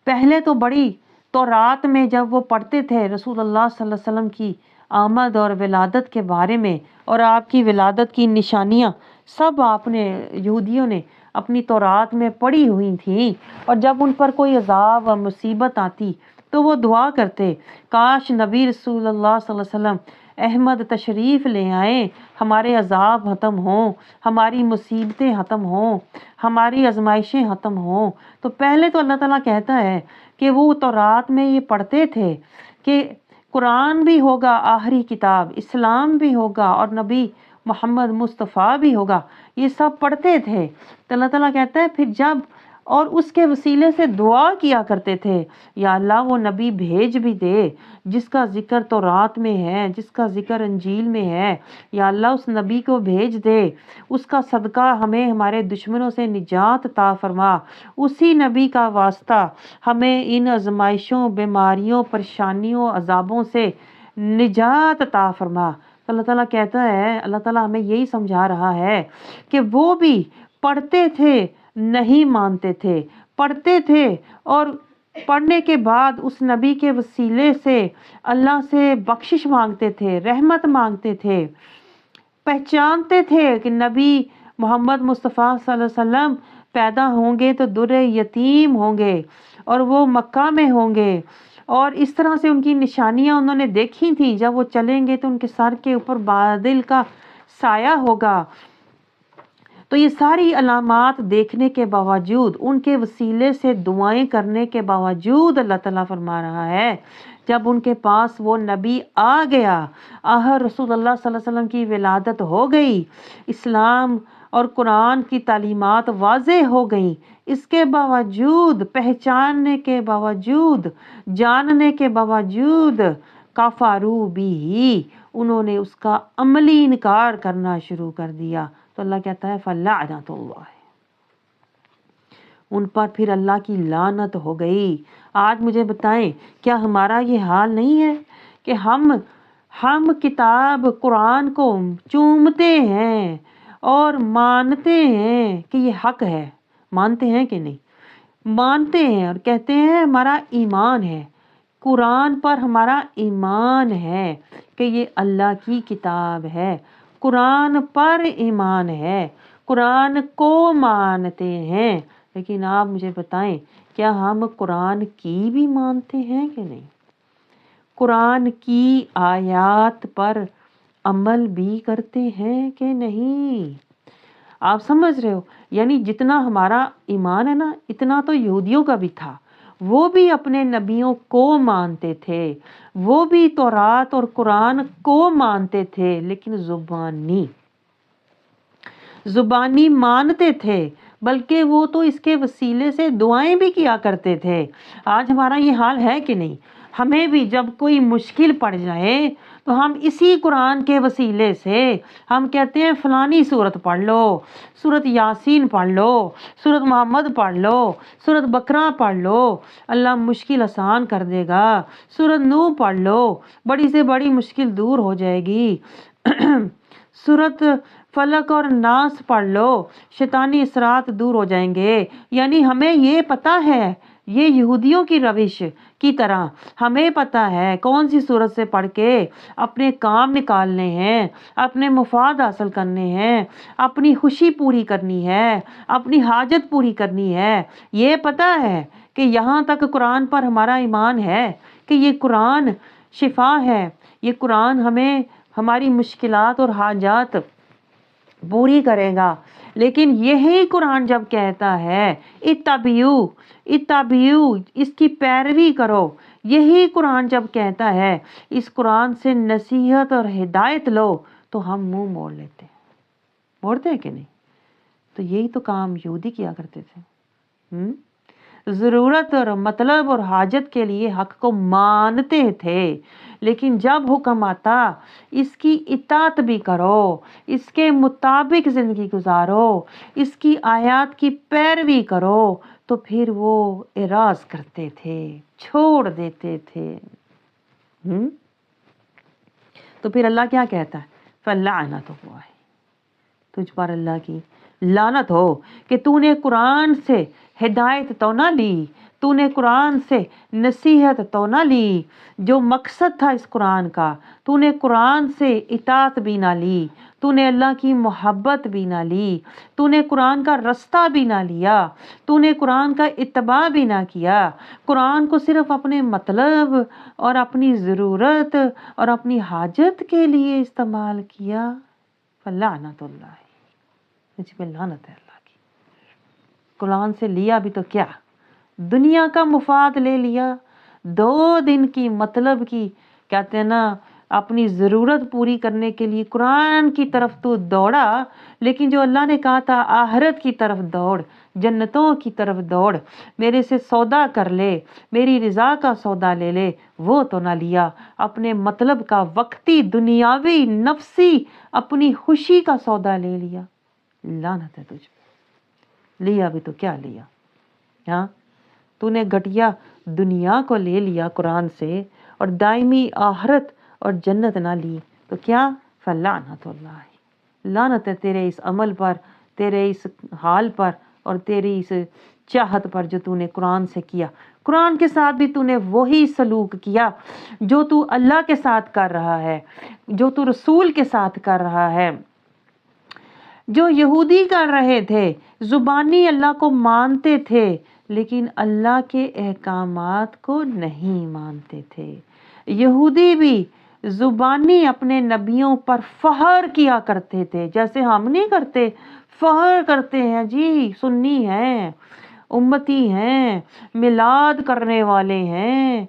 پہلے تو بڑی تورات میں جب وہ پڑھتے تھے رسول اللہ صلی اللہ علیہ وسلم کی آمد اور ولادت کے بارے میں، اور آپ کی ولادت کی نشانیاں سب یہودیوں نے اپنی تورات میں پڑھی ہوئی تھیں، اور جب ان پر کوئی عذاب و مصیبت آتی تو وہ دعا کرتے، کاش نبی رسول اللہ صلی اللہ علیہ وسلم احمد تشریف لے آئیں، ہمارے عذاب ختم ہوں، ہماری مصیبتیں ختم ہوں، ہماری آزمائشیں ختم ہوں۔ تو پہلے تو اللہ تعالیٰ کہتا ہے کہ وہ تورات میں یہ پڑھتے تھے کہ قرآن بھی ہوگا آخری کتاب، اسلام بھی ہوگا، اور نبی محمد مصطفیٰ بھی ہوگا، یہ سب پڑھتے تھے۔ تو اللہ تعالیٰ کہتا ہے پھر جب، اور اس کے وسیلے سے دعا کیا کرتے تھے، یا اللہ وہ نبی بھیج بھی دے جس کا ذکر تورات میں ہے، جس کا ذکر انجیل میں ہے، یا اللہ اس نبی کو بھیج دے، اس کا صدقہ ہمیں ہمارے دشمنوں سے نجات عطا فرما، اسی نبی کا واسطہ ہمیں ان آزمائشوں، بیماریوں، پریشانیوں، عذابوں سے نجات عطا فرما۔ تو اللہ تعالیٰ کہتا ہے، اللہ تعالیٰ ہمیں یہی سمجھا رہا ہے کہ وہ بھی پڑھتے تھے، نہیں مانتے تھے، پڑھتے تھے، اور پڑھنے کے بعد اس نبی کے وسیلے سے اللہ سے بخشش مانگتے تھے، رحمت مانگتے تھے، پہچانتے تھے کہ نبی محمد مصطفیٰ صلی اللہ علیہ وسلم پیدا ہوں گے تو در یتیم ہوں گے، اور وہ مکہ میں ہوں گے، اور اس طرح سے ان کی نشانیاں انہوں نے دیکھی تھیں، جب وہ چلیں گے تو ان کے سر کے اوپر بادل کا سایہ ہوگا۔ تو یہ ساری علامات دیکھنے کے باوجود، ان کے وسیلے سے دعائیں کرنے کے باوجود، اللہ تعالیٰ فرما رہا ہے جب ان کے پاس وہ نبی آ گیا، رسول اللہ صلی اللہ علیہ وسلم کی ولادت ہو گئی، اسلام اور قرآن کی تعلیمات واضح ہو گئیں، اس کے باوجود، پہچاننے کے باوجود، جاننے کے باوجود، کفروا بہ، انہوں نے اس کا عملی انکار کرنا شروع کر دیا۔ تو اللہ کہتا ہے فَلَعْنَةُ اللَّهِ ان پر پھر اللہ کی لعنت ہو گئی۔ آج مجھے بتائیں کیا ہمارا یہ حال نہیں ہے کہ ہم کتاب قرآن کو چومتے ہیں اور مانتے ہیں کہ یہ حق ہے؟ مانتے ہیں کہ نہیں؟ مانتے ہیں اور کہتے ہیں ہمارا ایمان ہے، قرآن پر ہمارا ایمان ہے کہ یہ اللہ کی کتاب ہے، قرآن پر ایمان ہے، قرآن کو مانتے ہیں۔ لیکن آپ مجھے بتائیں کیا ہم قرآن کی بھی مانتے ہیں کہ نہیں؟ قرآن کی آیات پر عمل بھی کرتے ہیں کہ نہیں؟ آپ سمجھ رہے ہو؟ یعنی جتنا ہمارا ایمان ہے نا، اتنا تو یہودیوں کا بھی تھا۔ وہ بھی اپنے نبیوں کو مانتے تھے، وہ بھی تورات اور قرآن کو مانتے تھے، لیکن زبانی مانتے تھے، بلکہ وہ تو اس کے وسیلے سے دعائیں بھی کیا کرتے تھے۔ آج ہمارا یہ حال ہے کہ نہیں؟ ہمیں بھی جب کوئی مشکل پڑ جائے تو ہم اسی قرآن کے وسیلے سے ہم کہتے ہیں فلانی سورت پڑھ لو، سورت یاسین پڑھ لو، سورت محمد پڑھ لو، سورت بقرہ پڑھ لو، اللہ مشکل آسان کر دے گا، سورت نوح پڑھ لو، بڑی سے بڑی مشکل دور ہو جائے گی، سورت فلق اور ناس پڑھ لو، شیطانی اثرات دور ہو جائیں گے۔ یعنی ہمیں یہ پتہ ہے، یہ یہودیوں کی روش کی طرح ہمیں پتہ ہے کون سی صورت سے پڑھ کے اپنے کام نکالنے ہیں، اپنے مفاد حاصل کرنے ہیں، اپنی خوشی پوری کرنی ہے، اپنی حاجت پوری کرنی ہے۔ یہ پتہ ہے کہ یہاں تک قرآن پر ہمارا ایمان ہے کہ یہ قرآن شفا ہے، یہ قرآن ہمیں ہماری مشکلات اور حاجات پوری کرے گا۔ لیکن یہی قرآن جب کہتا ہے اتبعو، اس کی پیروی کرو، یہی قرآن جب کہتا ہے اس قرآن سے نصیحت اور ہدایت لو، تو ہم منہ موڑ لیتے ہیں۔ موڑتے ہیں کہ نہیں؟ تو یہی تو کام یہودی کیا کرتے تھے۔ ضرورت اور مطلب اور حاجت کے لیے حق کو مانتے تھے، لیکن جب حکم آتا اس کی اطاعت بھی کرو، اس کے مطابق زندگی گزارو، اس کی آیات کی پیروی کرو، تو پھر وہ اعراض کرتے تھے، چھوڑ دیتے تھے۔ تو پھر اللہ کیا کہتا ہے؟ فَلَعْنَتُ اللَّهِ، تجھ پر اللہ کی لعنت ہو کہ تو نے قرآن سے ہدایت تو نہ لی، تو نے قرآن سے نصیحت تو نہ لی، جو مقصد تھا اس قرآن کا، تو نے قرآن سے اطاعت بھی نہ لی، تو نے اللہ کی محبت بھی نہ لی، تو نے قرآن کا رستہ بھی نہ لیا، تو نے قرآن کا اتباع بھی نہ کیا، قرآن کو صرف اپنے مطلب اور اپنی ضرورت اور اپنی حاجت کے لیے استعمال کیا۔ فلعنت اللہ، مجھ پہ لعنت ہے اللہ کی۔ قرآن سے لیا بھی تو کیا؟ دنیا کا مفاد لے لیا، 2 دن کی مطلب کی کہتے ہیں نا اپنی ضرورت پوری کرنے کے لیے قرآن کی طرف تو دوڑا، لیکن جو اللہ نے کہا تھا آخرت کی طرف دوڑ، جنتوں کی طرف دوڑ، میرے سے سودا کر لے، میری رضا کا سودا لے لے، وہ تو نہ لیا، اپنے مطلب کا وقتی دنیاوی نفسی اپنی خوشی کا سودا لے لیا۔ لعنت ہے تجھ پہ، لیا بھی تو کیا لیا؟ ہاں، تو نے گھٹیا دنیا کو لے لیا قرآن سے اور دائمی آخرت اور جنت نہ لی، تو کیا؟ فلعنت اللہ، لعنت ہے تیرے اس عمل پر، تیرے اس حال پر اور تیری اس چاہت پر جو تو نے قرآن سے کیا۔ قرآن کے ساتھ بھی تو نے وہی سلوک کیا جو تو اللہ کے ساتھ کر رہا ہے، جو تو رسول کے ساتھ کر رہا ہے، جو یہودی کر رہے تھے۔ زبانی اللہ کو مانتے تھے لیکن اللہ کے احکامات کو نہیں مانتے تھے۔ یہودی بھی زبانی اپنے نبیوں پر فخر کیا کرتے تھے، جیسے ہم نہیں کرتے، فخر کرتے ہیں جی سنی ہیں، امتی ہیں، میلاد کرنے والے ہیں،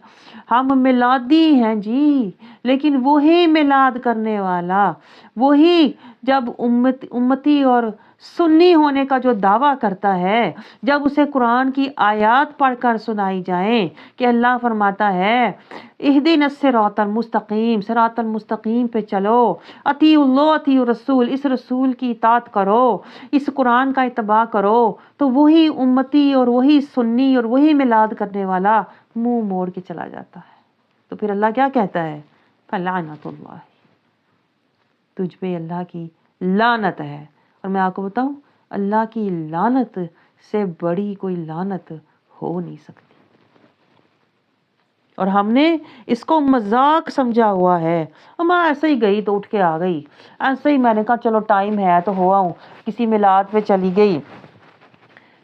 ہم میلادی ہیں جی۔ لیکن وہی میلاد کرنے والا، وہی جب امتی اور سنی ہونے کا جو دعویٰ کرتا ہے، جب اسے قرآن کی آیات پڑھ کر سنائی جائیں کہ اللہ فرماتا ہے اہدنا الصراط المستقیم، صراط المستقیم پہ چلو، اطیعوا اللہ اطیعوا الرسول، اس رسول کی اطاعت کرو، اس قرآن کا اتباع کرو، تو وہی امتی اور وہی سنی اور وہی میلاد کرنے والا منہ موڑ کے چلا جاتا ہے۔ تو پھر اللہ کیا کہتا ہے؟ فلعنت اللہ، تجھ پہ اللہ کی لعنت ہے۔ اور میں آپ کو بتاؤں، اللہ کی لعنت سے بڑی کوئی لعنت ہو نہیں سکتی۔ اور ہم نے اس کو مذاق سمجھا ہوا ہے، میں ایسے ہی گئی تو اٹھ کے آ گئی، ایسے ہی میں نے کہا چلو ٹائم ہے تو ہوا ہوں، کسی میلاد پہ چلی گئی،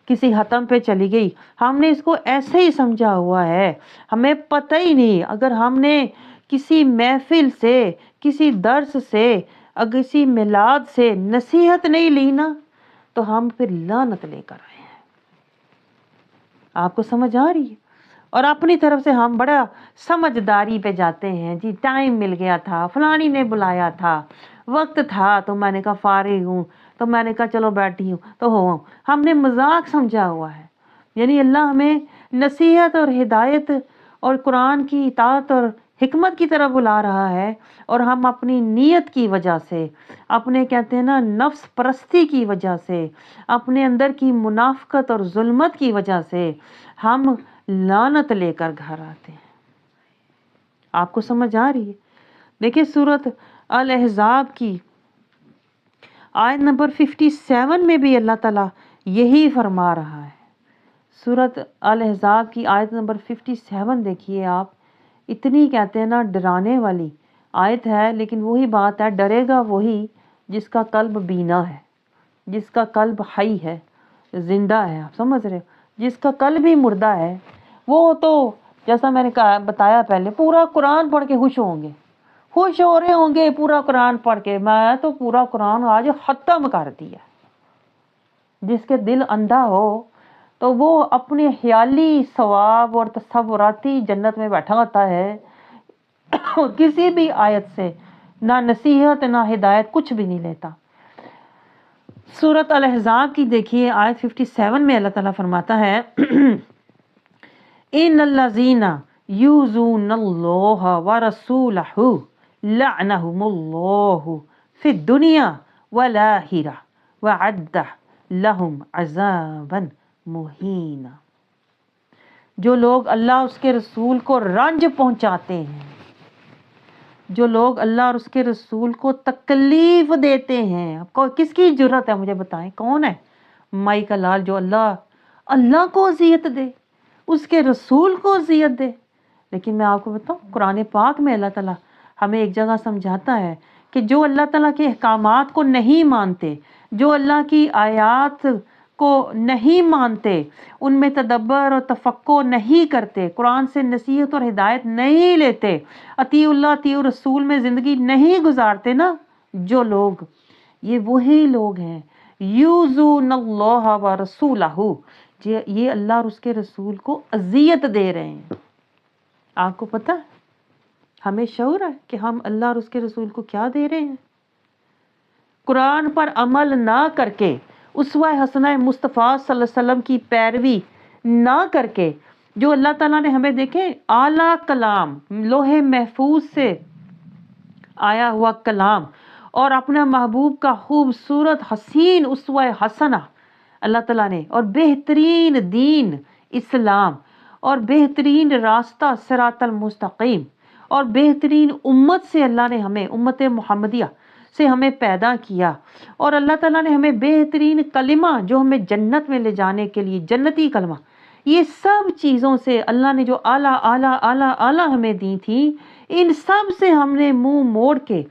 کسی ختم پہ چلی گئی۔ ہم نے اس کو ایسے ہی سمجھا ہوا ہے، ہمیں پتہ ہی نہیں۔ اگر ہم نے کسی محفل سے، کسی درس سے، کسی میلاد سے نصیحت نہیں لی نا، تو ہم پھر لعنت لے کر آئے ہیں۔ آپ کو سمجھ آ رہی ہے؟ اور اپنی طرف سے ہم بڑا سمجھداری پہ جاتے ہیں، جی ٹائم مل گیا تھا، فلانی نے بلایا تھا، وقت تھا، تو میں نے کہا فارغ ہوں، تو میں نے کہا چلو بیٹھی ہوں تو ہوں۔ ہم نے مذاق سمجھا ہوا ہے۔ یعنی اللہ ہمیں نصیحت اور ہدایت اور قرآن کی اطاعت اور حکمت کی طرف بلا رہا ہے، اور ہم اپنی نیت کی وجہ سے، اپنے کہتے ہیں نا نفس پرستی کی وجہ سے، اپنے اندر کی منافقت اور ظلمت کی وجہ سے ہم لعنت لے کر گھر آتے ہیں۔ آپ کو سمجھ آ رہی ہے؟ دیکھیں سورۃ الاحزاب کی آیت نمبر 57 میں بھی اللہ تعالیٰ یہی فرما رہا ہے۔ سورۃ الاحزاب کی آیت نمبر 57 دیکھیے آپ، اتنی کہتے ہیں نا ڈرانے والی آیت ہے، لیکن وہی بات ہے، ڈرے گا وہی جس کا قلب بینا ہے، جس کا قلب حی ہے، زندہ ہے۔ آپ سمجھ رہے ہو؟ جس کا قلب ہی مردہ ہے، وہ تو جیسا میں نے بتایا پہلے، پورا قرآن پڑھ کے خوش ہوں گے، خوش ہو رہے ہوں گے پورا قرآن پڑھ کے، میں تو پورا قرآن آج ختم کر دیا۔ جس کے دل اندھا ہو تو وہ اپنے خیالی ثواب اور تصوراتی جنت میں بیٹھا ہوتا ہے، کسی بھی آیت سے نہ نصیحت نہ ہدایت کچھ بھی نہیں لیتا۔ سورۃ الاحزاب کی دیکھیے آیت 57 میں اللہ تعالیٰ فرماتا ہے ان الذین یؤذون اللہ ورسولہ لعنہم اللہ فی الدنیا والآخرہ وأعد لہم عذابا مہینا۔ جو لوگ اللہ اس کے رسول کو رنج پہنچاتے ہیں، جو لوگ اللہ اور اس کے رسول کو تکلیف دیتے ہیں، آپ کو کس کی جرت ہے مجھے بتائیں، کون ہے مائی کا لال جو اللہ کو اذیت دے، اس کے رسول کو اذیت دے؟ لیکن میں آپ کو بتاؤں، قرآن پاک میں اللہ تعالیٰ ہمیں ایک جگہ سمجھاتا ہے کہ جو اللہ تعالیٰ کے احکامات کو نہیں مانتے، جو اللہ کی آیات کو نہیں مانتے، ان میں تدبر اور تفکر نہیں کرتے، قرآن سے نصیحت اور ہدایت نہیں لیتے، اطیعوا اللہ اطیعوا رسول میں زندگی نہیں گزارتے نا، جو لوگ، یہ وہی لوگ ہیں یؤذون اللہ ورسولہ، یہ اللہ اور اس کے رسول کو اذیت دے رہے ہیں۔ آپ کو پتہ ہے، ہمیں شعور ہے کہ ہم اللہ اور اس کے رسول کو کیا دے رہے ہیں؟ قرآن پر عمل نہ کر کے، اسوہ حسنہ مصطفیٰ صلی اللہ علیہ وسلم کی پیروی نہ کر کے، جو اللہ تعالیٰ نے ہمیں دیکھیں اعلیٰ کلام، لوح محفوظ سے آیا ہوا کلام، اور اپنا محبوب کا خوبصورت حسین اسوہ حسنہ اللہ تعالیٰ نے، اور بہترین دین اسلام، اور بہترین راستہ صراط المستقیم، اور بہترین امت سے اللہ نے ہمیں، امت محمدیہ سے ہمیں پیدا کیا، اور اللہ تعالیٰ نے ہمیں بہترین کلمہ جو ہمیں جنت میں لے جانے کے لیے، جنتی کلمہ، یہ سب چیزوں سے اللہ نے جو اعلیٰ اعلیٰ اعلیٰ اعلیٰ ہمیں دی تھی، ان سب سے ہم نے منہ موڑ کے،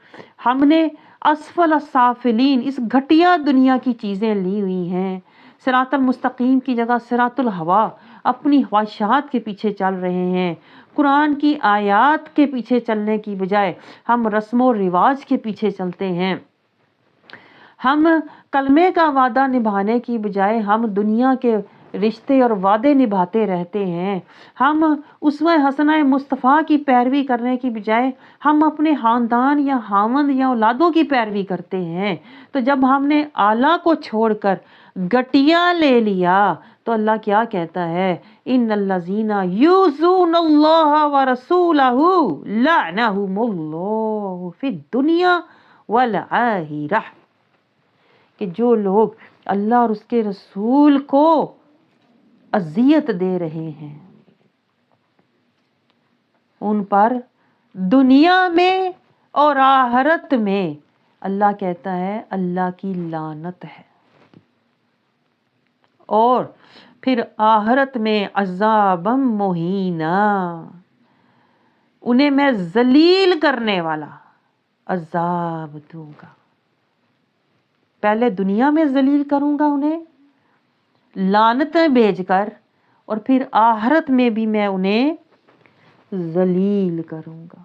ہم نے اسفل السافلین، اس گھٹیا دنیا کی چیزیں لی ہوئی ہیں، صراط المستقیم کی جگہ صراط الہوا، اپنی خواہشات کے پیچھے چل رہے ہیں، قرآن کی آیات کے پیچھے چلنے کی بجائے ہم رسم و رواج کے پیچھے چلتے ہیں، ہم کلمے کا وعدہ نبھانے کی بجائے ہم دنیا کے رشتے اور وعدے نبھاتے رہتے ہیں، ہم اسوہ حسنہ مصطفیٰ کی پیروی کرنے کی بجائے ہم اپنے خاندان یا خاوند یا اولادوں کی پیروی کرتے ہیں، تو جب ہم نے اعلیٰ کو چھوڑ کر گٹیا لے لیا تو اللہ کیا کہتا ہے، ان الذین یؤذون اللہ ورسولہ لعنہم اللہ فی الدنیا والآخرہ، کہ جو لوگ اللہ اور اس کے رسول کو اذیت دے رہے ہیں ان پر دنیا میں اور آخرت میں اللہ کہتا ہے اللہ کی لعنت ہے، اور پھر آخرت میں عذابا مہینا، انہیں میں ذلیل کرنے والا عذاب دوں گا، پہلے دنیا میں ذلیل کروں گا انہیں لعنتیں بھیج کر، اور پھر آخرت میں بھی میں انہیں ذلیل کروں گا،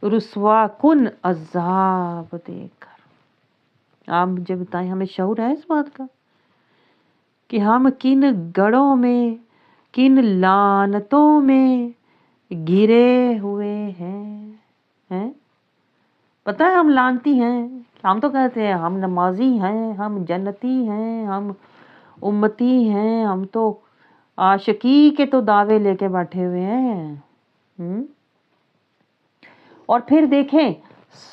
رسوا کن عذاب دے کر۔ آپ مجھے بتائیں ہمیں شعور ہے اس بات کا کہ ہم کن گڑھوں میں، کن لعنتوں میں گھرے ہوئے ہیں؟ پتہ ہے ہم لعنتی ہیں، ہم تو کہتے ہیں ہم نمازی ہیں، ہم جنتی ہیں، ہم امتی ہیں، ہم تو عاشقی کے تو دعوے لے کے بیٹھے ہوئے ہیں۔ اور پھر دیکھیں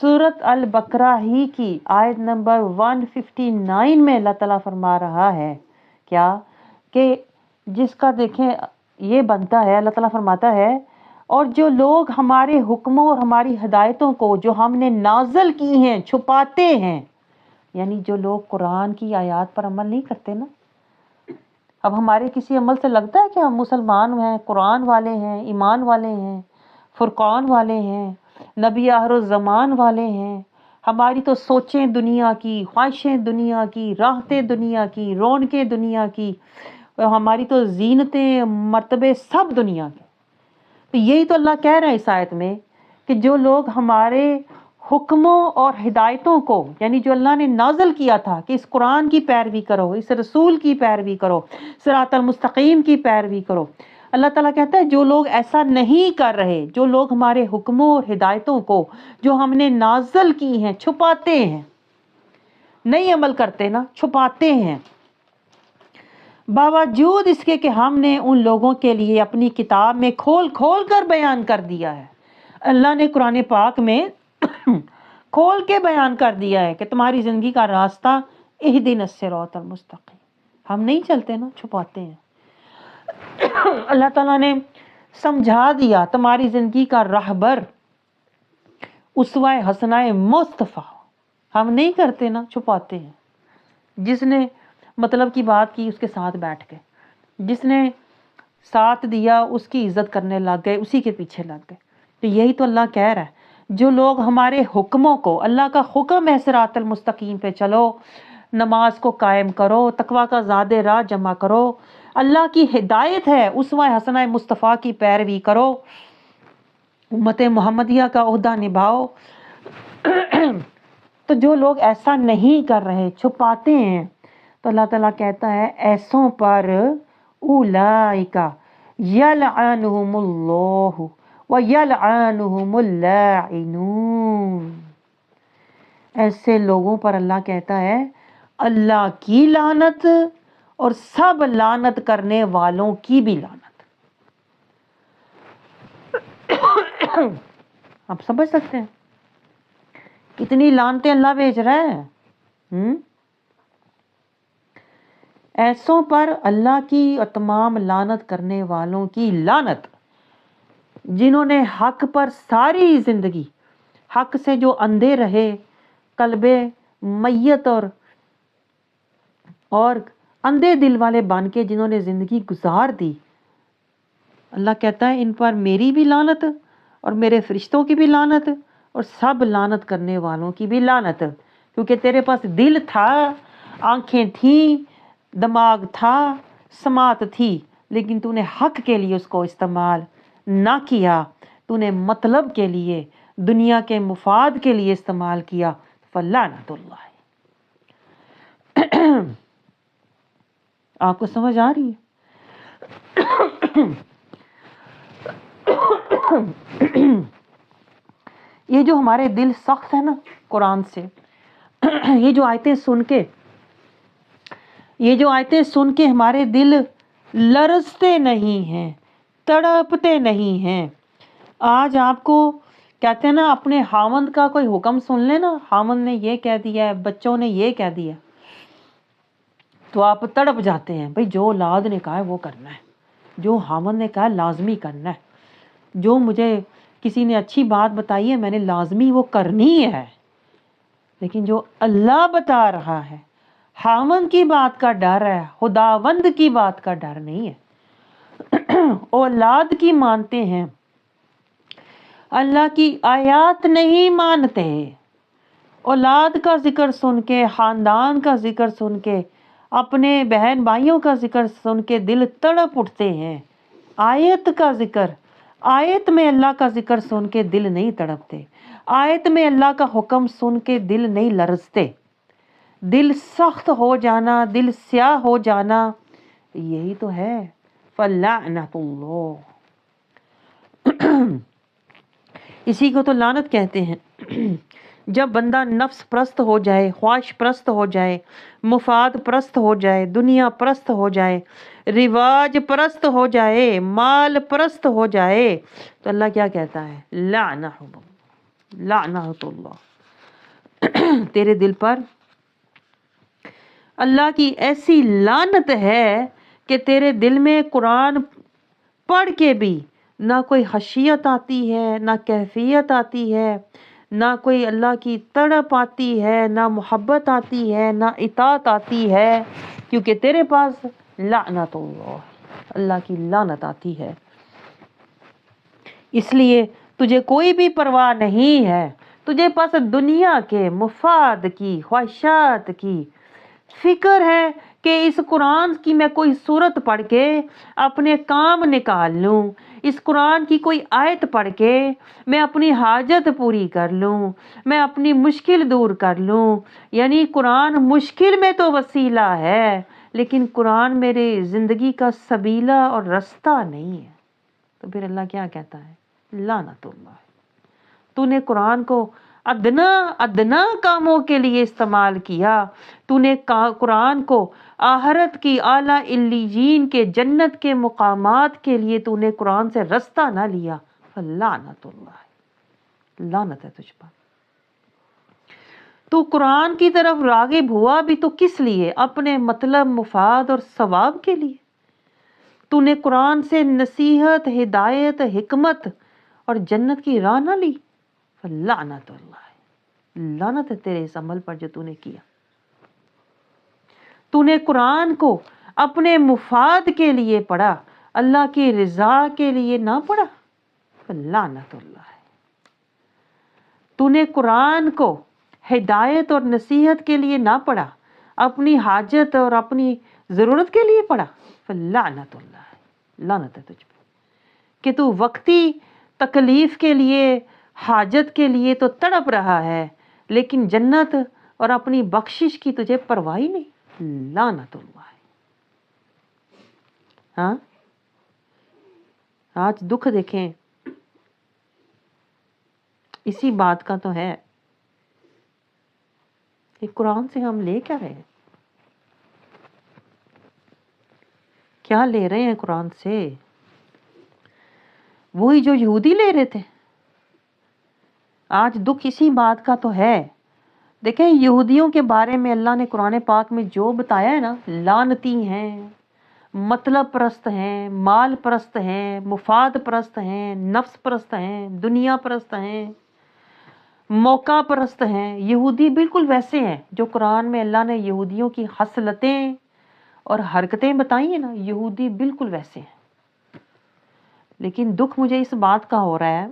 سورۃ البقرہ ہی کی آیت نمبر 159 میں اللہ تعالیٰ فرما رہا ہے کیا، کہ جس کا دیکھیں یہ بنتا ہے، اللہ تعالیٰ فرماتا ہے اور جو لوگ ہمارے حکموں اور ہماری ہدایتوں کو جو ہم نے نازل کی ہیں چھپاتے ہیں، یعنی جو لوگ قرآن کی آیات پر عمل نہیں کرتے نا، اب ہمارے کسی عمل سے لگتا ہے کہ ہم مسلمان ہیں، قرآن والے ہیں، ایمان والے ہیں، فرقان والے ہیں، نبی آخر الزمان والے ہیں، ہماری تو سوچیں دنیا کی، خواہشیں دنیا کی، راحتیں دنیا کی، رونقیں دنیا کی، ہماری تو زینتیں مرتبے سب دنیا کے۔ تو یہی تو اللہ کہہ رہے ہیں اس آیت میں کہ جو لوگ ہمارے حکموں اور ہدایتوں کو، یعنی جو اللہ نے نازل کیا تھا کہ اس قرآن کی پیروی کرو، اس رسول کی پیروی کرو، صراط المستقیم کی پیروی کرو، اللہ تعالیٰ کہتا ہے جو لوگ ایسا نہیں کر رہے، جو لوگ ہمارے حکموں اور ہدایتوں کو جو ہم نے نازل کی ہیں چھپاتے ہیں، نہیں عمل کرتے نا، چھپاتے ہیں، باوجود اس کے کہ ہم نے ان لوگوں کے لیے اپنی کتاب میں کھول کھول کر بیان کر دیا ہے، اللہ نے قرآن پاک میں کھول کے بیان کر دیا ہے کہ تمہاری زندگی کا راستہ اہدنا الصراط المستقیم، ہم نہیں چلتے نا، چھپاتے ہیں۔ اللہ تعالیٰ نے سمجھا دیا تمہاری زندگی کا راہبر اسوہ حسنہ مصطفیٰ، ہم نہیں کرتے نا، چھپاتے ہیں۔ جس نے مطلب کی بات کی اس کے ساتھ بیٹھ گئے، جس نے ساتھ دیا اس کی عزت کرنے لگ گئے، اسی کے پیچھے لگ گئے۔ تو یہی تو اللہ کہہ رہا ہے جو لوگ ہمارے حکموں کو، اللہ کا حکم ہے صراط المستقیم پہ چلو، نماز کو قائم کرو، تقوی کا زاد راہ جمع کرو، اللہ کی ہدایت ہے اسوہ حسنہ مصطفیٰ کی پیروی کرو، امت محمدیہ کا عہدہ نبھاؤ، تو جو لوگ ایسا نہیں کر رہے، چھپاتے ہیں، تو اللہ تعالیٰ کہتا ہے ایسوں پر اولئک یلعنہم اللہ وَيَلْعَنُهُمُ اللَّاعِنُونَ، ایسے لوگوں پر اللہ کہتا ہے اللہ کی لعنت اور سب لعنت کرنے والوں کی بھی لعنت۔ آپ سمجھ سکتے ہیں کتنی لعنتیں اللہ بھیج رہا ہے۔ ایسوں پر اللہ کی اور تمام لعنت کرنے والوں کی لعنت، جنہوں نے حق پر ساری زندگی، حق سے جو اندھے رہے، قلب میت اور اندھے دل والے بن کے جنہوں نے زندگی گزار دی، اللہ کہتا ہے ان پر میری بھی لعنت اور میرے فرشتوں کی بھی لعنت اور سب لعنت کرنے والوں کی بھی لعنت، کیونکہ تیرے پاس دل تھا، آنکھیں تھیں، دماغ تھا، سماعت تھی، لیکن تو نے حق کے لیے اس کو استعمال نہ کیا، تو نے مطلب کے لیے، دنیا کے مفاد کے لیے استعمال کیا، فلعنت اللہ۔ آپ کو سمجھ آ رہی ہے؟ یہ جو ہمارے دل سخت ہے نا قرآن سے، یہ جو آیتیں سن کے ہمارے دل لرزتے نہیں ہیں، تڑپتے نہیں ہیں۔ آج آپ کو کہتے ہیں نا اپنے خاوند کا کوئی حکم سن لے نا، خاوند نے یہ کہہ دیا ہے، بچوں نے یہ کہہ دیا، تو آپ تڑپ جاتے ہیں، بھئی جو اولاد نے کہا ہے وہ کرنا ہے، جو خاوند نے کہا ہے لازمی کرنا ہے، جو مجھے کسی نے اچھی بات بتائی ہے میں نے لازمی وہ کرنی ہے۔ لیکن جو اللہ بتا رہا ہے، خاوند کی بات کا ڈر ہے، خداوند کی بات کا ڈر نہیں ہے۔ اولاد کی مانتے ہیں، اللہ کی آیات نہیں مانتے۔ اولاد کا ذکر سن کے، خاندان کا ذکر سن کے، اپنے بہن بھائیوں کا ذکر سن کے دل تڑپ اٹھتے ہیں۔ آیت میں اللہ کا ذکر سن کے دل نہیں تڑپتے، آیت میں اللہ کا حکم سن کے دل نہیں لرزتے۔ دل سخت ہو جانا، دل سیاہ ہو جانا، یہی تو ہے فَلَعْنَةُ اللَّهِ، اسی کو تو لعنت کہتے ہیں۔ جب بندہ نفس پرست ہو جائے، خواہش پرست ہو جائے، مفاد پرست ہو جائے، دنیا پرست ہو جائے، رواج پرست ہو جائے، مال پرست ہو جائے، تو اللہ کیا کہتا ہے؟ لعنت اللہ، تیرے دل پر اللہ کی ایسی لعنت ہے کہ تیرے دل میں قرآن پڑھ کے بھی نہ کوئی خشیت آتی ہے، نہ کیفیت آتی ہے، نہ کوئی اللہ کی تڑپ آتی ہے، نہ محبت آتی ہے، نہ اطاعت آتی ہے، کیونکہ تیرے پاس لعنت اللہ کی لعنت آتی ہے۔ اس لیے تجھے کوئی بھی پرواہ نہیں ہے، تجھے پاس دنیا کے مفاد کی، خواہشات کی فکر ہے کہ اس قرآن کی میں کوئی سورت پڑھ کے اپنے کام نکال لوں، اس قرآن کی کوئی آیت پڑھ کے میں اپنی حاجت پوری کر لوں، میں اپنی مشکل دور کر لوں۔ یعنی قرآن مشکل میں تو وسیلہ ہے، لیکن قرآن میرے زندگی کا سبیلہ اور رستہ نہیں ہے۔ تو پھر اللہ کیا کہتا ہے؟ لعنت اللہ، تو نے قرآن کو ادنا کاموں کے لیے استعمال کیا، تو نے قرآن کو آخرت کی اعلیٰ علیین کے جنت کے مقامات کے لیے تو نے قرآن سے رستہ نہ لیا، فلعنت اللہ، لعنت ہے تجھ پر۔ تو قرآن کی طرف راغب ہوا بھی تو کس لیے؟ اپنے مطلب، مفاد اور ثواب کے لیے۔ تو نے قرآن سے نصیحت، ہدایت، حکمت اور جنت کی راہ نہ لی، فلعنت اللہ، لعنت ہے تیرے اس عمل پر جو تو نے کیا۔ تو نے قرآن کو اپنے مفاد کے لیے پڑھا، اللہ کی رضا کے لیے نہ پڑھا، فلعنت اللہ۔ تو نے قرآن کو ہدایت اور نصیحت کے لیے نہ پڑھا، اپنی حاجت اور اپنی ضرورت کے لیے پڑھا، فلعنت اللہ، لعنت ہے تجھ پہ کہ تو وقتی تکلیف کے لیے، حاجت کے لیے تو تڑپ رہا ہے، لیکن جنت اور اپنی بخشش کی تجھے پرواہ ہی نہیں، لعنت اللہ۔ ہاں آج دکھ دیکھیں، اسی بات کا تو ہے کہ قرآن سے ہم لے کیا رہے ہیں؟ کیا لے رہے ہیں قرآن سے؟ وہی جو یہودی لے رہے تھے۔ آج دکھ اسی بات کا تو ہے۔ دیکھیں یہودیوں کے بارے میں اللہ نے قرآن پاک میں جو بتایا ہے نا، لعنتی ہیں، مطلب پرست ہیں، مال پرست ہیں، مفاد پرست ہیں، نفس پرست ہیں، دنیا پرست ہیں، موقع پرست ہیں۔ یہودی بالکل ویسے ہیں جو قرآن میں اللہ نے یہودیوں کی خصلتیں اور حرکتیں بتائی ہیں نا، یہودی بالکل ویسے ہیں۔ لیکن دکھ مجھے اس بات کا ہو رہا ہے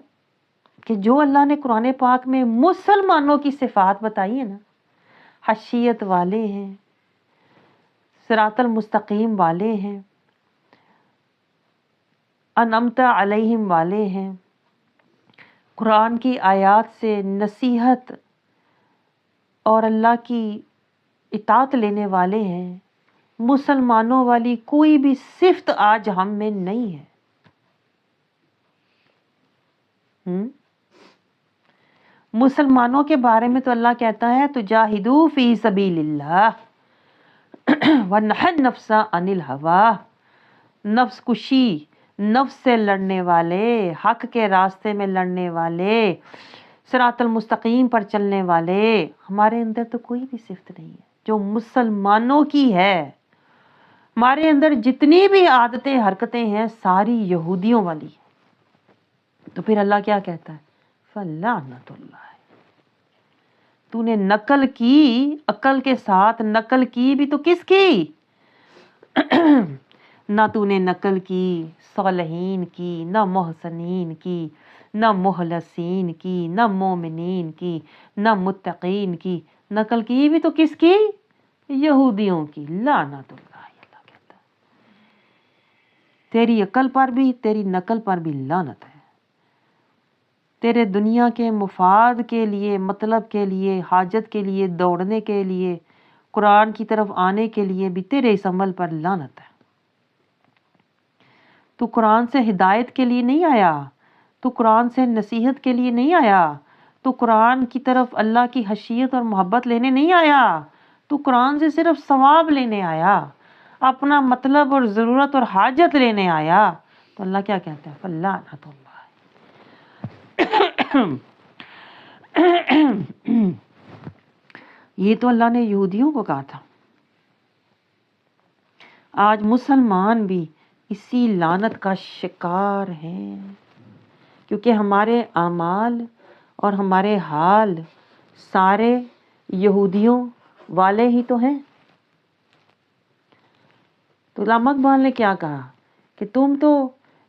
کہ جو اللہ نے قرآن پاک میں مسلمانوں کی صفات بتائی ہے نا، خشیت والے ہیں، صراط المستقیم والے ہیں، انعمت علیہم والے ہیں، قرآن کی آیات سے نصیحت اور اللہ کی اطاعت لینے والے ہیں، مسلمانوں والی کوئی بھی صفت آج ہم میں نہیں ہے. مسلمانوں کے بارے میں تو اللہ کہتا ہے تجاہدوا فی سبیل اللہ وَنَحَ النَّفْسَ عَنِ الْهَوَىٰ، نفس کشی، نفس سے لڑنے والے، حق کے راستے میں لڑنے والے، صراط المستقیم پر چلنے والے، ہمارے اندر تو کوئی بھی صفت نہیں ہے جو مسلمانوں کی ہے. ہمارے اندر جتنی بھی عادتیں حرکتیں ہیں ساری یہودیوں والی. تو پھر اللہ کیا کہتا ہے؟ فَلَعْنَةُ اللَّهِ، تو نے نقل کی، عقل کے ساتھ نقل کی بھی تو کس کی؟ نہ تو نے نقل کی صالحین کی، نہ محسنین کی، نہ مخلصین کی، نہ مومنین کی، نہ متقین کی. نقل کی بھی تو کس کی؟ یہودیوں کی. لعنت اللہ، اللہ کہتا ہے تیری عقل پر بھی، تیری نقل پر بھی لعنت ہے. تیرے دنیا کے مفاد کے لیے، مطلب کے لیے، حاجت کے لیے، دوڑنے کے لیے، قرآن کی طرف آنے کے لیے بھی تیرے اس عمل پر لعنت ہے. تو قرآن سے ہدایت کے لیے نہیں آیا، تو قرآن سے نصیحت کے لیے نہیں آیا، تو قرآن کی طرف اللہ کی خشیت اور محبت لینے نہیں آیا، تو قرآن سے صرف ثواب لینے آیا، اپنا مطلب اور ضرورت اور حاجت لینے آیا. تو اللہ کیا کہتا ہے؟ فَلَعْنَةُ اللَّهِ. یہ تو اللہ نے یہودیوں کو کہا تھا. آج مسلمان بھی اسی لعنت کا شکار ہیں، کیونکہ ہمارے اعمال اور ہمارے حال سارے یہودیوں والے ہی تو ہیں. تو علامہ اقبال نے کیا کہا کہ تم تو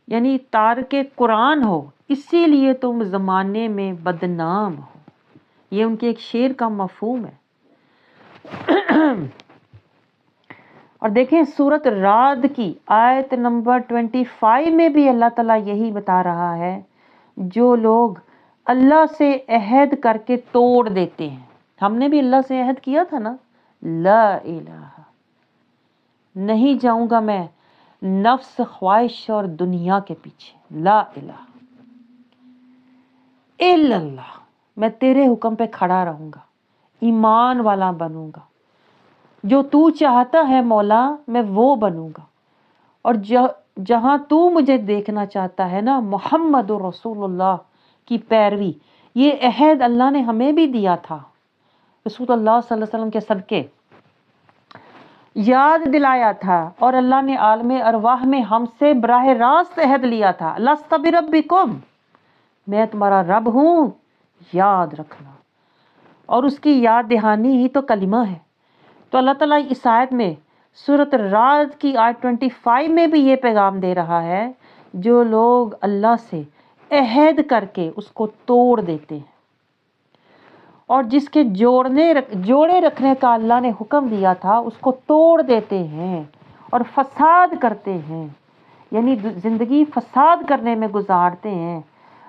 یعنی تارک قرآن ہو، اسی لیے تم زمانے میں بدنام ہو. یہ ان کے ایک شعر کا مفہوم ہے. اور دیکھیں سورۃ رعد کی آیت نمبر 25 میں بھی اللہ تعالیٰ یہی بتا رہا ہے، جو لوگ اللہ سے عہد کر کے توڑ دیتے ہیں. ہم نے بھی اللہ سے عہد کیا تھا نا، لا الہ، نہیں جاؤں گا میں نفس خواہش اور دنیا کے پیچھے، لا الہ الا اللہ، میں تیرے حکم پہ کھڑا رہوں گا، ایمان والا بنوں گا، جو تو چاہتا ہے مولا میں وہ بنوں گا، اور جہاں تو مجھے دیکھنا چاہتا ہے نا محمد رسول اللہ کی پیروی. یہ عہد اللہ نے ہمیں بھی دیا تھا، رسول اللہ صلی اللہ علیہ وسلم کے صدقے یاد دلایا تھا، اور اللہ نے عالم ارواح میں ہم سے براہ راست عہد لیا تھا، لست بربکم، میں تمہارا رب ہوں، یاد رکھنا. اور اس کی یاد دہانی ہی تو کلمہ ہے. تو اللہ تعالیٰ اس آیت میں سورۃ رعد کی آیت 25 میں بھی یہ پیغام دے رہا ہے، جو لوگ اللہ سے عہد کر کے اس کو توڑ دیتے ہیں، اور جس کے جوڑے رکھنے کا اللہ نے حکم دیا تھا اس کو توڑ دیتے ہیں اور فساد کرتے ہیں، یعنی زندگی فساد کرنے میں گزارتے ہیں.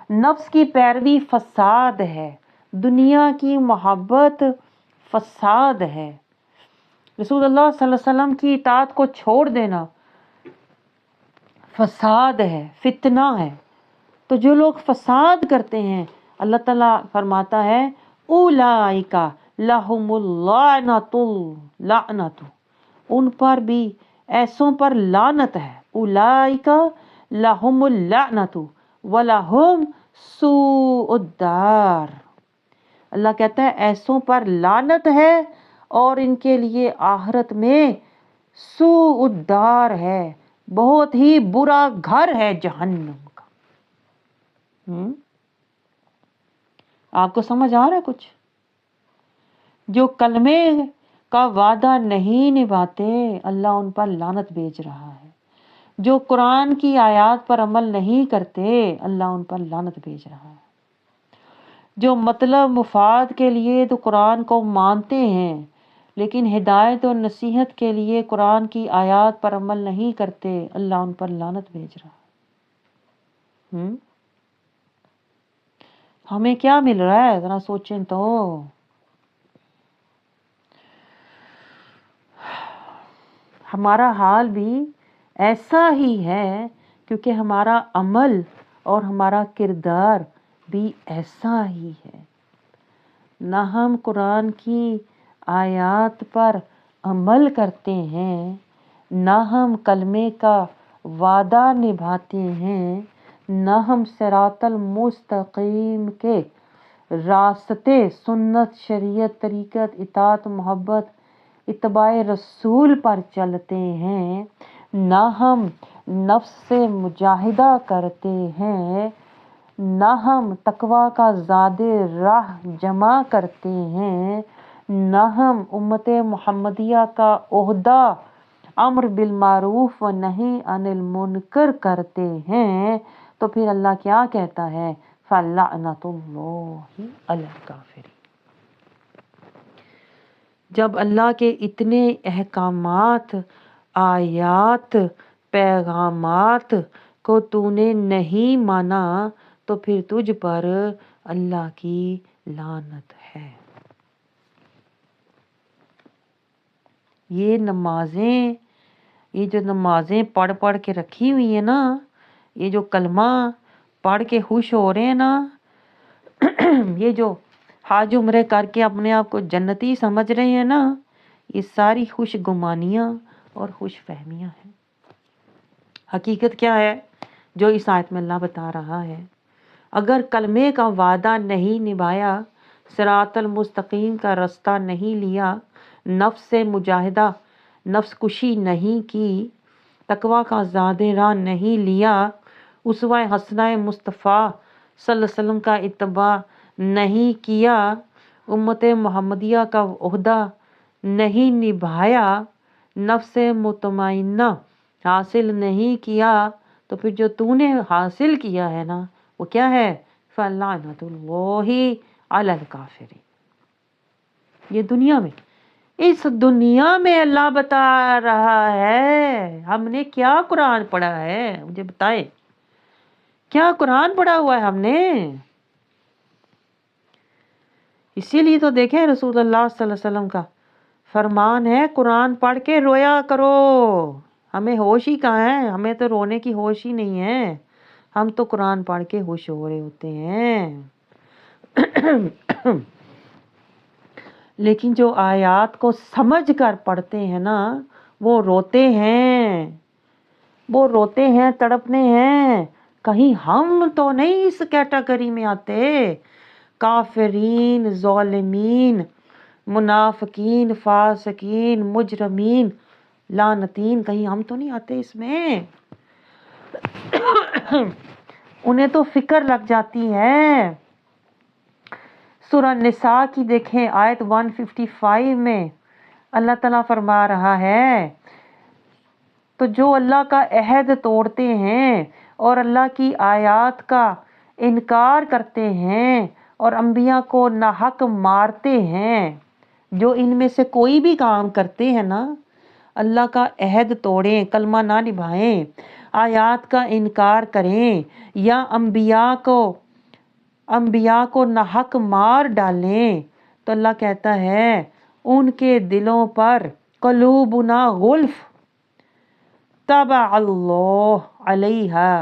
نفس کی پیروی فساد ہے، دنیا کی محبت فساد ہے، رسول اللہ صلی اللہ علیہ وسلم کی اطاعت کو چھوڑ دینا فساد ہے، فتنہ ہے. تو جو لوگ فساد کرتے ہیں اللہ تعالیٰ فرماتا ہے اولئک لہم اللعنۃ، ان پر بھی ایسوں پر لعنت ہے. اولئک لہم اللعنۃ ولہم سوء الدار، اللہ کہتا ہے ایسوں پر لعنت ہے اور ان کے لیے آخرت میں سوء الدار ہے، بہت ہی برا گھر ہے جہنم کا. آپ کو سمجھ آ رہا ہے کچھ؟ جو کلمے کا وعدہ نہیں نبھاتے اللہ ان پر لعنت بھیج رہا ہے، جو قرآن کی آیات پر عمل نہیں کرتے اللہ ان پر لعنت بھیج رہا ہے، جو مطلب مفاد کے لیے تو قرآن کو مانتے ہیں لیکن ہدایت اور نصیحت کے لیے قرآن کی آیات پر عمل نہیں کرتے اللہ ان پر لعنت بھیج رہا ہے. ہمیں کیا مل رہا ہے ذرا سوچیں تو. ہمارا حال بھی ایسا ہی ہے، کیونکہ ہمارا عمل اور ہمارا کردار بھی ایسا ہی ہے۔ نہ ہم قرآن کی آیات پر عمل کرتے ہیں، نہ ہم کلمے کا وعدہ نبھاتے ہیں، نہ ہم صراط المستقیم کے راستے سنت، شریعت، طریقت، اطاعت، محبت، اتباع رسول پر چلتے ہیں، نہ ہم نفس سے مجاہدہ کرتے ہیں، نہ ہم تقوی کا زاد راہ جمع کرتے ہیں، نہ ہم امت محمدیہ کا عہدہ امر بالمعروف و نہی عن المنکر کرتے ہیں، تو پھر اللہ کیا کہتا ہے؟ فَلَعْنَةُ اللَّهِ عَلَى الْكَافِرِينَ۔ جب اللہ کے اتنے احکامات، آیات، پیغامات کو تو نے نہیں مانا تو پھر تجھ پر اللہ کی لعنت ہے۔ یہ نمازیں، یہ جو نمازیں پڑھ پڑھ کے رکھی ہوئی ہیں نا، یہ جو کلمہ پڑھ کے خوش ہو رہے ہیں نا، یہ جو حج عمرے کر کے اپنے آپ کو جنتی سمجھ رہے ہیں نا، یہ ساری خوش گمانیاں اور خوش فہمیاں ہیں۔ حقیقت کیا ہے جو اس آیت میں اللہ بتا رہا ہے؟ اگر کلمے کا وعدہ نہیں نبھایا، صراط المستقیم کا راستہ نہیں لیا، نفس سے مجاہدہ، نفس کشی نہیں کی، تقوی کا زاد راہ نہیں لیا، اسوہ حسنہ مصطفیٰ صلی اللہ علیہ وسلم کا اتباع نہیں کیا، امت محمدیہ کا عہدہ نہیں نبھایا، نفس مطمئنہ حاصل نہیں کیا، تو پھر جو تو نے حاصل کیا ہے نا وہ کیا ہے؟ فَلَعْنَةُ اللَّهِ عَلَى الْكَافِرِينَ۔ یہ دنیا میں، اس دنیا میں اللہ بتا رہا ہے۔ ہم نے کیا قرآن پڑھا ہے؟ مجھے بتائے، کیا قرآن پڑھا ہوا ہے ہم نے؟ اسی لیے تو دیکھیں رسول اللہ صلی اللہ علیہ وسلم کا فرمان ہے، قرآن پڑھ کے رویا کرو۔ ہمیں ہوش ہی کہاں ہے؟ ہمیں تو رونے کی ہوش ہی نہیں ہے، ہم تو قرآن پڑھ کے خوش ہو رہے ہوتے ہیں۔ لیکن جو آیات کو سمجھ کر پڑھتے ہیں نا، وہ روتے ہیں، وہ روتے ہیں، تڑپنے ہیں، کہیں ہم تو نہیں اس کیٹیگری میں آتے؟ کافرین، ظالمین، منافقین، فاسقین، مجرمین، لعنتین، کہیں ہم تو نہیں آتے اس میں؟ انہیں تو فکر لگ جاتی ہے۔ سورہ نساء کی دیکھیں آیت 155 میں اللہ تعالیٰ فرما رہا ہے، تو جو اللہ کا عہد توڑتے ہیں اور اللہ کی آیات کا انکار کرتے ہیں اور انبیاء کو ناحق مارتے ہیں، جو ان میں سے کوئی بھی کام کرتے ہیں نا، اللہ کا عہد توڑیں، کلمہ نہ نبھائیں، آیات کا انکار کریں یا انبیاء کو ناحق مار ڈالیں، تو اللہ کہتا ہے ان کے دلوں پر قلوبنا غلف طبع اللہ علیہا،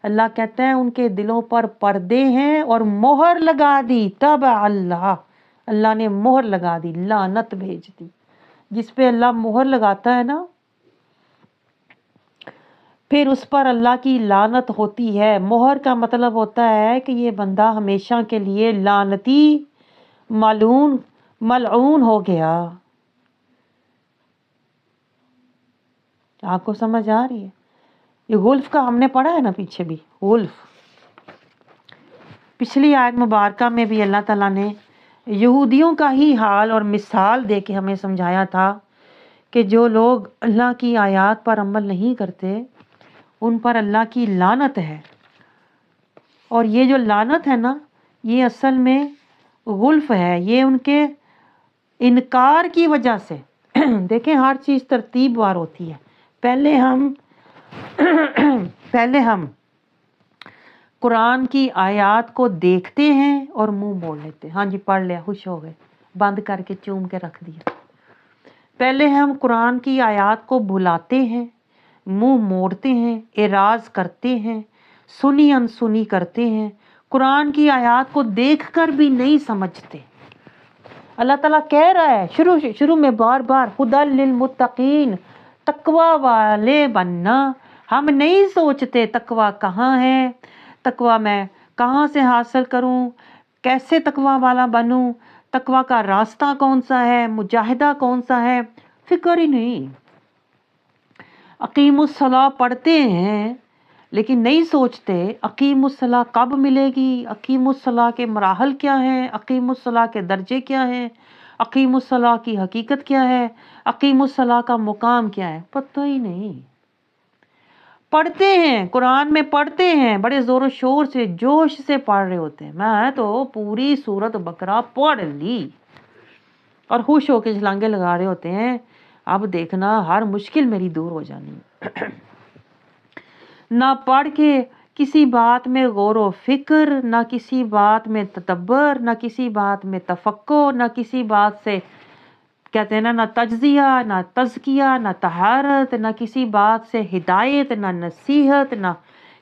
اللہ کہتا ہے ان کے دلوں پر پردے ہیں اور مہر لگا دی، طبع اللہ، اللہ نے مہر لگا دی، لعنت بھیج دی۔ جس پہ اللہ مہر لگاتا ہے نا، پھر اس پر اللہ کی لعنت ہوتی ہے۔ مہر کا مطلب ہوتا ہے کہ یہ بندہ ہمیشہ کے لیے لعنتی، ملعون ہو گیا۔ آپ کو سمجھ آ رہی ہے؟ یہ غلف کا ہم نے پڑھا ہے نا پیچھے بھی، غلف۔ پچھلی آیت مبارکہ میں بھی اللہ تعالیٰ نے یہودیوں کا ہی حال اور مثال دے کے ہمیں سمجھایا تھا کہ جو لوگ اللہ کی آیات پر عمل نہیں کرتے ان پر اللہ کی لعنت ہے، اور یہ جو لعنت ہے نا، یہ اصل میں غلف ہے، یہ ان کے انکار کی وجہ سے۔ دیکھیں ہر چیز ترتیب وار ہوتی ہے، پہلے ہم قرآن کی آیات کو دیکھتے ہیں اور منہ موڑ لیتے ہیں، ہاں جی پڑھ لیا، خوش ہو گئے، بند کر کے چوم کے رکھ دیا۔ پہلے ہم قرآن کی آیات کو بھلاتے ہیں، منہ موڑتے ہیں، اعراض کرتے ہیں، سنی انسنی کرتے ہیں، قرآن کی آیات کو دیکھ کر بھی نہیں سمجھتے۔ اللہ تعالیٰ کہہ رہا ہے شروع میں بار بار ہدی للمتقین، تقوی والے بننا۔ ہم نہیں سوچتے تقوی کہاں ہے، تقوی میں کہاں سے حاصل کروں، کیسے تقوی والا بنوں، تقوی کا راستہ کون سا ہے، مجاہدہ کون سا ہے، فکر ہی نہیں۔ اقیم الصلاۃ پڑھتے ہیں لیکن نہیں سوچتے اقیم الصلاۃ کب ملے گی، اقیم الصلاۃ کے مراحل کیا ہیں، اقیم الصلاۃ کے درجے کیا ہیں، اقیم الصلاۃ کی حقیقت کیا ہے، اقیم الصلاۃ کا مقام کیا ہے، پتہ ہی نہیں۔ پڑھتے ہیں، قرآن میں پڑھتے ہیں، بڑے زور و شور سے جوش سے پڑھ رہے ہوتے ہیں، میں تو پوری سورت بقرہ پڑھ لی اور خوش ہو کے چھلانگے لگا رہے ہوتے ہیں، اب دیکھنا ہر مشکل میری دور ہو جانی۔ نہ پڑھ کے کسی بات میں غور و فکر، نہ کسی بات میں تدبر، نہ کسی بات میں تفکر، نہ کسی بات سے کہتے ہیں نا، نہ تجزیہ، نہ تزکیہ، نہ طہارت، نہ کسی بات سے ہدایت، نہ نصیحت، نہ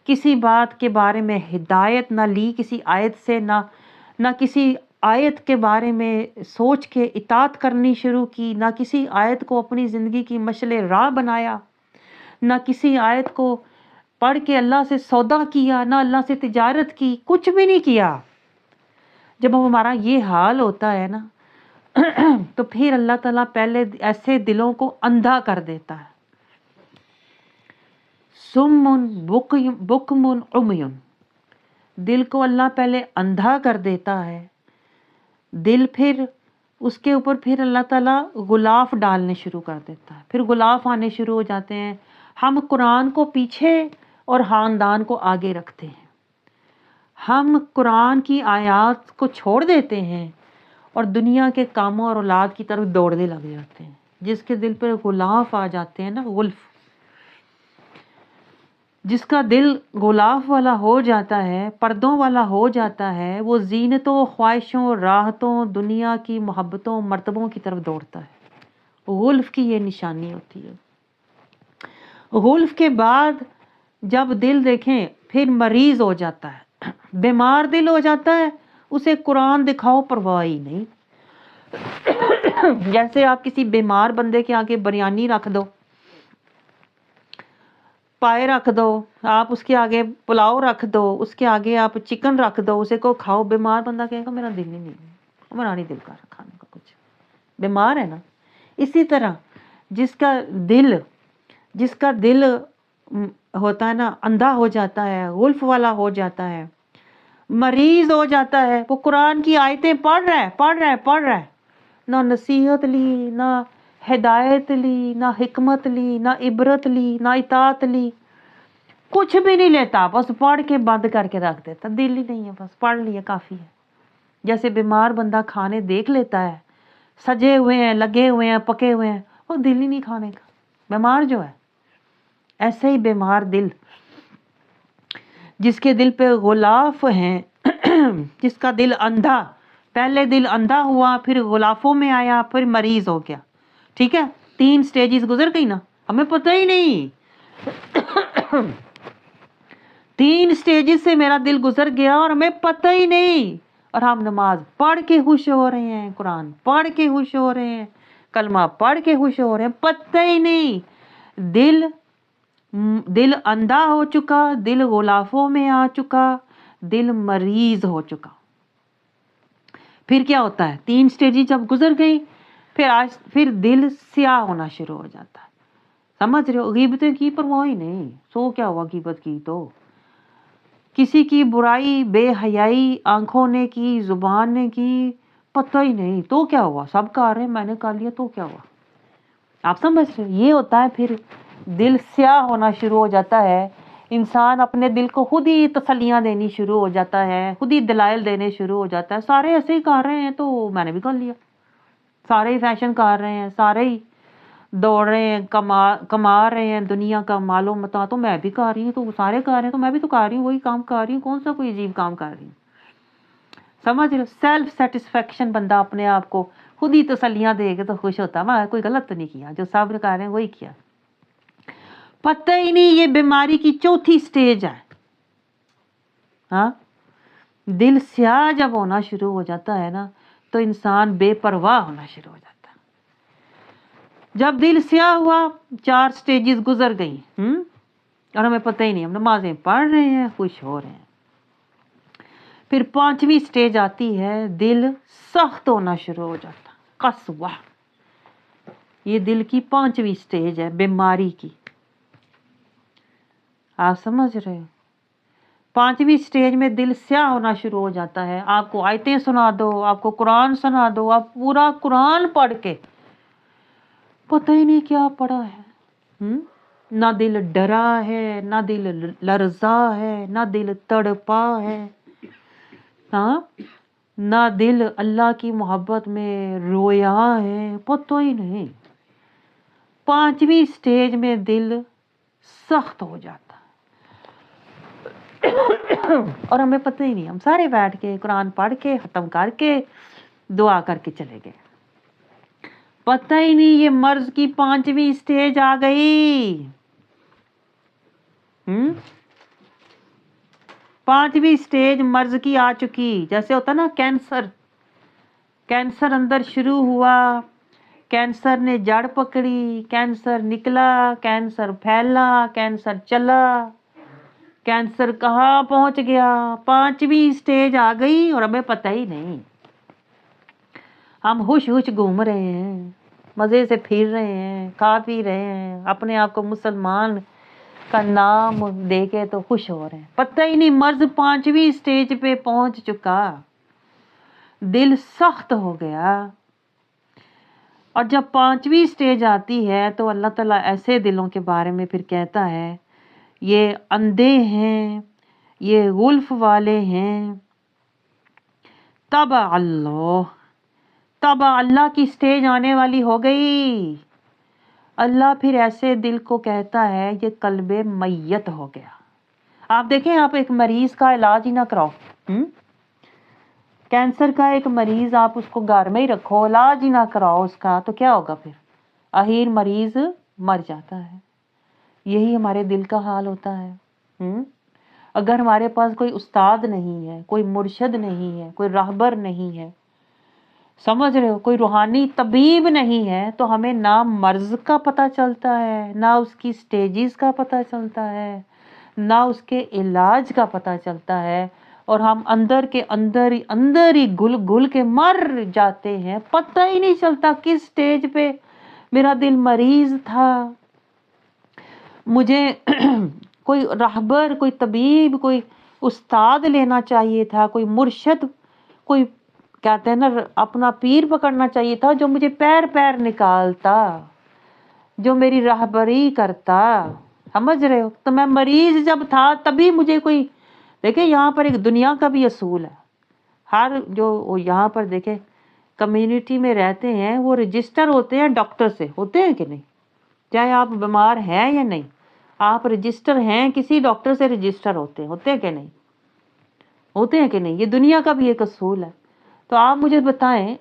کسی بات کے بارے میں ہدایت نہ لی کسی آیت سے، نہ کسی آیت کے بارے میں سوچ کے اطاعت کرنی شروع کی، نہ کسی آیت کو اپنی زندگی کی مشعل راہ بنایا، نہ کسی آیت کو پڑھ کے اللہ سے سودا کیا، نہ اللہ سے تجارت کی، کچھ بھی نہیں کیا۔ جب ہمارا یہ حال ہوتا ہے نا تو پھر اللہ تعالیٰ پہلے ایسے دلوں کو اندھا کر دیتا ہے، سمن بکمن عمیون، دل کو اللہ پہلے اندھا کر دیتا ہے، دل پھر اس کے اوپر پھر اللہ تعالیٰ غلاف ڈالنے شروع کر دیتا ہے، پھر غلاف آنے شروع ہو جاتے ہیں۔ ہم قرآن کو پیچھے اور خاندان کو آگے رکھتے ہیں، ہم قرآن کی آیات کو چھوڑ دیتے ہیں اور دنیا کے کاموں اور اولاد کی طرف دوڑنے لگ جاتے ہیں۔ جس کے دل پر غلاف آ جاتے ہیں نا، غلف، جس کا دل غلاف والا ہو جاتا ہے، پردوں والا ہو جاتا ہے، وہ زینتوں، خواہشوں، راحتوں، دنیا کی محبتوں، مرتبوں کی طرف دوڑتا ہے۔ غلف کی یہ نشانی ہوتی ہے۔ غلف کے بعد جب دل دیکھیں پھر مریض ہو جاتا ہے، بیمار دل ہو جاتا ہے، اسے قرآن دکھاؤ پرواہ ہی نہیں۔ جیسے آپ کسی بیمار بندے کے آگے بریانی رکھ دو، پائے رکھ دو، آپ اس کے آگے پلاؤ رکھ دو، اس کے آگے آپ چکن رکھ دو، اسے کو کھاؤ، بیمار بندہ کہے گا میرا دل ہی نہیں، میرا نہیں دل کر کھانے کا کچھ، بیمار ہے نا۔ اسی طرح جس کا دل ہوتا ہے نا، اندھا ہو جاتا ہے، غلف والا ہو جاتا ہے، مریض ہو جاتا ہے، وہ قرآن کی آیتیں پڑھ رہا ہے، نہ نصیحت لی، نہ ہدایت لی، نہ حکمت لی، نہ عبرت لی، نہ اطاعت لی، کچھ بھی نہیں لیتا، بس پڑھ کے بند کر کے رکھ دیتا، دل ہی نہیں ہے، بس پڑھ لیا کافی ہے۔ جیسے بیمار بندہ کھانے دیکھ لیتا ہے، سجے ہوئے ہیں، لگے ہوئے ہیں، پکے ہوئے ہیں، وہ دل ہی نہیں کھانے کا، بیمار جو ہے۔ ایسے ہی بیمار دل، جس کے دل پہ غلاف ہیں، جس کا دل اندھا، پہلے دل اندھا ہوا، پھر غلافوں میں آیا، پھر مریض ہو گیا، ٹھیک ہے، 3 سٹیجز گزر گئی نا، ہمیں پتہ ہی نہیں 3 سٹیجز سے میرا دل گزر گیا اور ہمیں پتہ ہی نہیں، اور ہم نماز پڑھ کے خوش ہو رہے ہیں، قرآن پڑھ کے خوش ہو رہے ہیں، کلمہ پڑھ کے خوش ہو رہے ہیں، پتہ ہی نہیں، دل اندھا ہو چکا، دل غلافوں میں آ چکا، دل مریض ہو چکا۔ پھر کیا ہوتا ہے، 3 سٹیجز جب گزر گئی، پھر دل سیاہ ہونا شروع ہو جاتا ہے۔ سمجھ رہے ہو، غیبتیں کی پرواہ ہی نہیں، سو کیا ہوا غیبت کی تو، کسی کی برائی، بے حیائی آنکھوں نے کی، زبان نے کی، پتہ ہی نہیں، تو کیا ہوا، سب کر رہے ہیں، میں نے کر لیا تو کیا ہوا۔ آپ سمجھ رہے، یہ ہوتا ہے، پھر دل سیاہ ہونا شروع ہو جاتا ہے، انسان اپنے دل کو خود ہی تسلیاں دینی شروع ہو جاتا ہے، خود ہی دلائل دینے شروع ہو جاتا ہے، سارے ایسے ہی کر رہے ہیں تو میں نے بھی کر لیا، سارے ہی فیشن کر رہے ہیں، سارے ہی دوڑ رہے ہیں، کما رہے ہیں دنیا کا مال و متاع، تو میں بھی کر رہی ہوں، تو سارے کر رہے ہیں تو میں بھی تو کر رہی ہوں، وہی کام کر رہی ہوں، کون سا کوئی عجیب کام کر رہی ہوں۔ سمجھ رہے، سیلف سیٹسفیکشن بندہ اپنے آپ کو خود ہی تسلیاں دے کے تو خوش ہوتا میں کوئی غلط تو نہیں کیا، جو صبر کر رہے ہیں وہی کیا. پتہ ہی نہیں یہ بیماری کی چوتھی سٹیج ہے. ہاں دل سیاہ جب ہونا شروع ہو جاتا ہے نا تو انسان بے پرواہ ہونا شروع ہو جاتا ہے. جب دل سیاہ ہوا 4 سٹیجز گزر گئی اور ہمیں پتہ ہی نہیں، ہم نمازیں پڑھ رہے ہیں خوش ہو رہے ہیں. پھر 5ویں سٹیج آتی ہے، دل سخت ہونا شروع ہو جاتا، قسوہ. یہ دل کی 5ویں سٹیج ہے بیماری کی. آپ سمجھ رہے ہو؟ 5ویں سٹیج میں دل سیاہ ہونا شروع ہو جاتا ہے. آپ کو آیتیں سنا دو، آپ کو قرآن سنا دو، آپ پورا قرآن پڑھ کے پتہ ہی نہیں کیا پڑھا ہے. نہ دل ڈرا ہے، نہ دل لرزا ہے، نہ دل تڑپا ہے. ہاں نہ دل اللہ کی محبت میں رویا ہے، پتہ ہی نہیں. 5ویں سٹیج میں دل سخت ہو جاتا اور ہمیں پتہ ہی نہیں، ہم سارے بیٹھ کے قرآن پڑھ کے ختم کر کے دعا کر کے چلے گئے. پتہ ہی نہیں یہ مرض کی 5ویں سٹیج آ گئی. 5ویں سٹیج مرض کی آ چکی. جیسے ہوتا نا کینسر اندر شروع ہوا، کینسر نے جڑ پکڑی، کینسر نکلا، کینسر پھیلا، کینسر چلا، کینسر کہاں پہنچ گیا. 5ویں سٹیج آ گئی اور ہمیں پتہ ہی نہیں. ہم ہوش گھوم رہے ہیں، مزے سے پھر رہے ہیں، کھا پی رہے ہیں، اپنے آپ کو مسلمان کا نام دے کے تو خوش ہو رہے ہیں. پتہ ہی نہیں مرض 5ویں سٹیج پہ پہنچ چکا، دل سخت ہو گیا. اور جب 5ویں سٹیج آتی ہے تو اللہ تعالیٰ ایسے دلوں کے بارے میں پھر کہتا ہے یہ اندھے ہیں، یہ غلف والے ہیں. طبع اللہ کی سٹیج آنے والی ہو گئی. اللہ پھر ایسے دل کو کہتا ہے یہ قلب میت ہو گیا. آپ دیکھیں، آپ ایک مریض کا علاج ہی نہ کراؤ، کینسر کا ایک مریض آپ اس کو گھر میں ہی رکھو، علاج ہی نہ کراؤ اس کا، تو کیا ہوگا پھر؟ آخر مریض مر جاتا ہے. یہی ہمارے دل کا حال ہوتا ہے. اگر ہمارے پاس کوئی استاد نہیں ہے، کوئی مرشد نہیں ہے، کوئی راہبر نہیں ہے، سمجھ رہے ہو، کوئی روحانی طبیب نہیں ہے، تو ہمیں نہ مرض کا پتہ چلتا ہے، نہ اس کی سٹیجز کا پتہ چلتا ہے، نہ اس کے علاج کا پتہ چلتا ہے. اور ہم اندر کے اندر ہی گل کے مر جاتے ہیں. پتہ ہی نہیں چلتا کس سٹیج پہ میرا دل مریض تھا. مجھے کوئی راہبر، کوئی طبیب، کوئی استاد لینا چاہیے تھا، کوئی مرشد، کوئی کہتے ہیں نا اپنا پیر پکڑنا چاہیے تھا جو مجھے پیر نکالتا، جو میری راہبری کرتا. سمجھ رہے ہو؟ تو میں مریض جب تھا تبھی مجھے کوئی، دیکھیں یہاں پر ایک دنیا کا بھی اصول ہے. ہر جو یہاں پر دیکھیں کمیونٹی میں رہتے ہیں وہ رجسٹر ہوتے ہیں ڈاکٹر سے، ہوتے ہیں کہ نہیں؟ چاہے آپ بیمار ہیں یا نہیں، آپ رجسٹر ہیں کسی ڈاکٹر سے، رجسٹر ہوتے ہیں کہ نہیں؟ ہوتے ہیں کہ نہیں؟ یہ دنیا کا بھی ایک اصول ہے. تو آپ مجھے بتائیں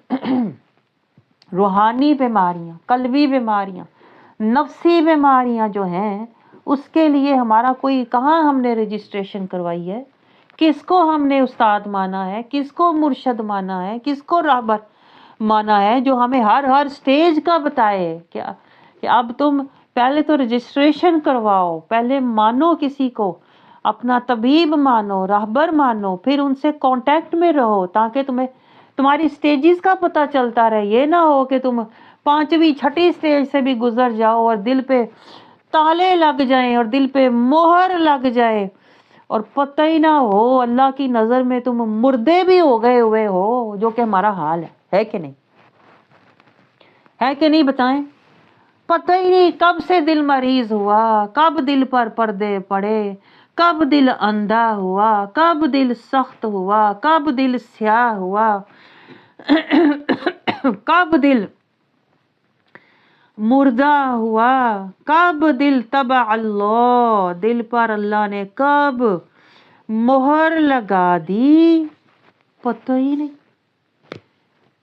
روحانی بیماریاں، قلبی بیماریاں، نفسی بیماریاں جو ہیں اس کے لیے ہمارا کوئی کہاں ہم نے رجسٹریشن کروائی ہے؟ کس کو ہم نے استاد مانا ہے؟ کس کو مرشد مانا ہے؟ کس کو راہبر مانا ہے جو ہمیں ہر سٹیج کا بتائے کہ اب تم پہلے تو رجسٹریشن کرواؤ، پہلے مانو کسی کو، اپنا طبیب مانو، راہبر مانو، پھر ان سے کانٹیکٹ میں رہو تاکہ تمہاری سٹیجز کا پتہ چلتا رہے. یہ نہ ہو کہ تم 5ویں 6ٹھی سٹیج سے بھی گزر جاؤ اور دل پہ تالے لگ جائیں اور دل پہ مہر لگ جائے اور پتہ ہی نہ ہو اللہ کی نظر میں تم مردے بھی ہو گئے ہوئے ہو، جو کہ ہمارا حال ہے کہ نہیں؟ ہے کہ نہیں بتائیں؟ پتہ ہی نہیں کب سے دل مریض ہوا، کب دل پر پردے پڑے، کب دل اندھا ہوا، کب دل سخت ہوا، کب دل سیاہ ہوا، کب دل مردہ ہوا، کب دل طبع اللہ، دل پر اللہ نے کب مہر لگا دی، پتہ ہی نہیں.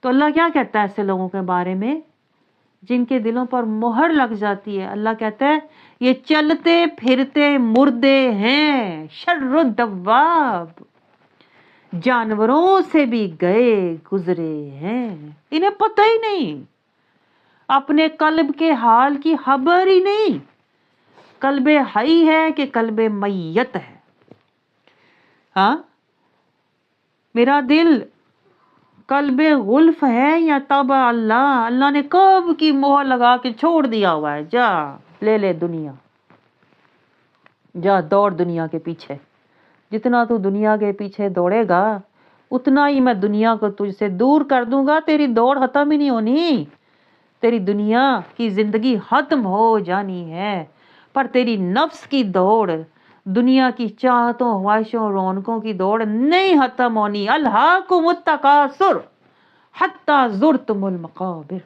تو اللہ کیا کہتا ہے ایسے لوگوں کے بارے میں جن کے دلوں پر مہر لگ جاتی ہے؟ اللہ کہتا ہے یہ چلتے پھرتے مردے ہیں، شر الدواب، جانوروں سے بھی گئے گزرے ہیں، انہیں پتہ ہی نہیں، اپنے قلب کے حال کی خبر ہی نہیں، قلب حی ہے کہ قلب میت ہے۔ ہاں، میرا دل قلب غلف ہے یا تبع اللہ؟ اللہ نے کب کی مہر لگا کے چھوڑ دیا ہوا ہے، جا لے لے دنیا، جا دوڑ دنیا کے پیچھے، جتنا تو دنیا کے پیچھے دوڑے گا اتنا ہی میں دنیا کو تجھ سے دور کر دوں گا، تیری دوڑ ختم ہی نہیں ہونی، تیری دنیا کی زندگی ختم ہو جانی ہے، پر تیری نفس کی دوڑ، دنیا کی چاہتوں خواہشوں رونقوں کی دوڑ نہیں ختم ہونی۔ الہاکم التکاثر حتی زرتم المقابر،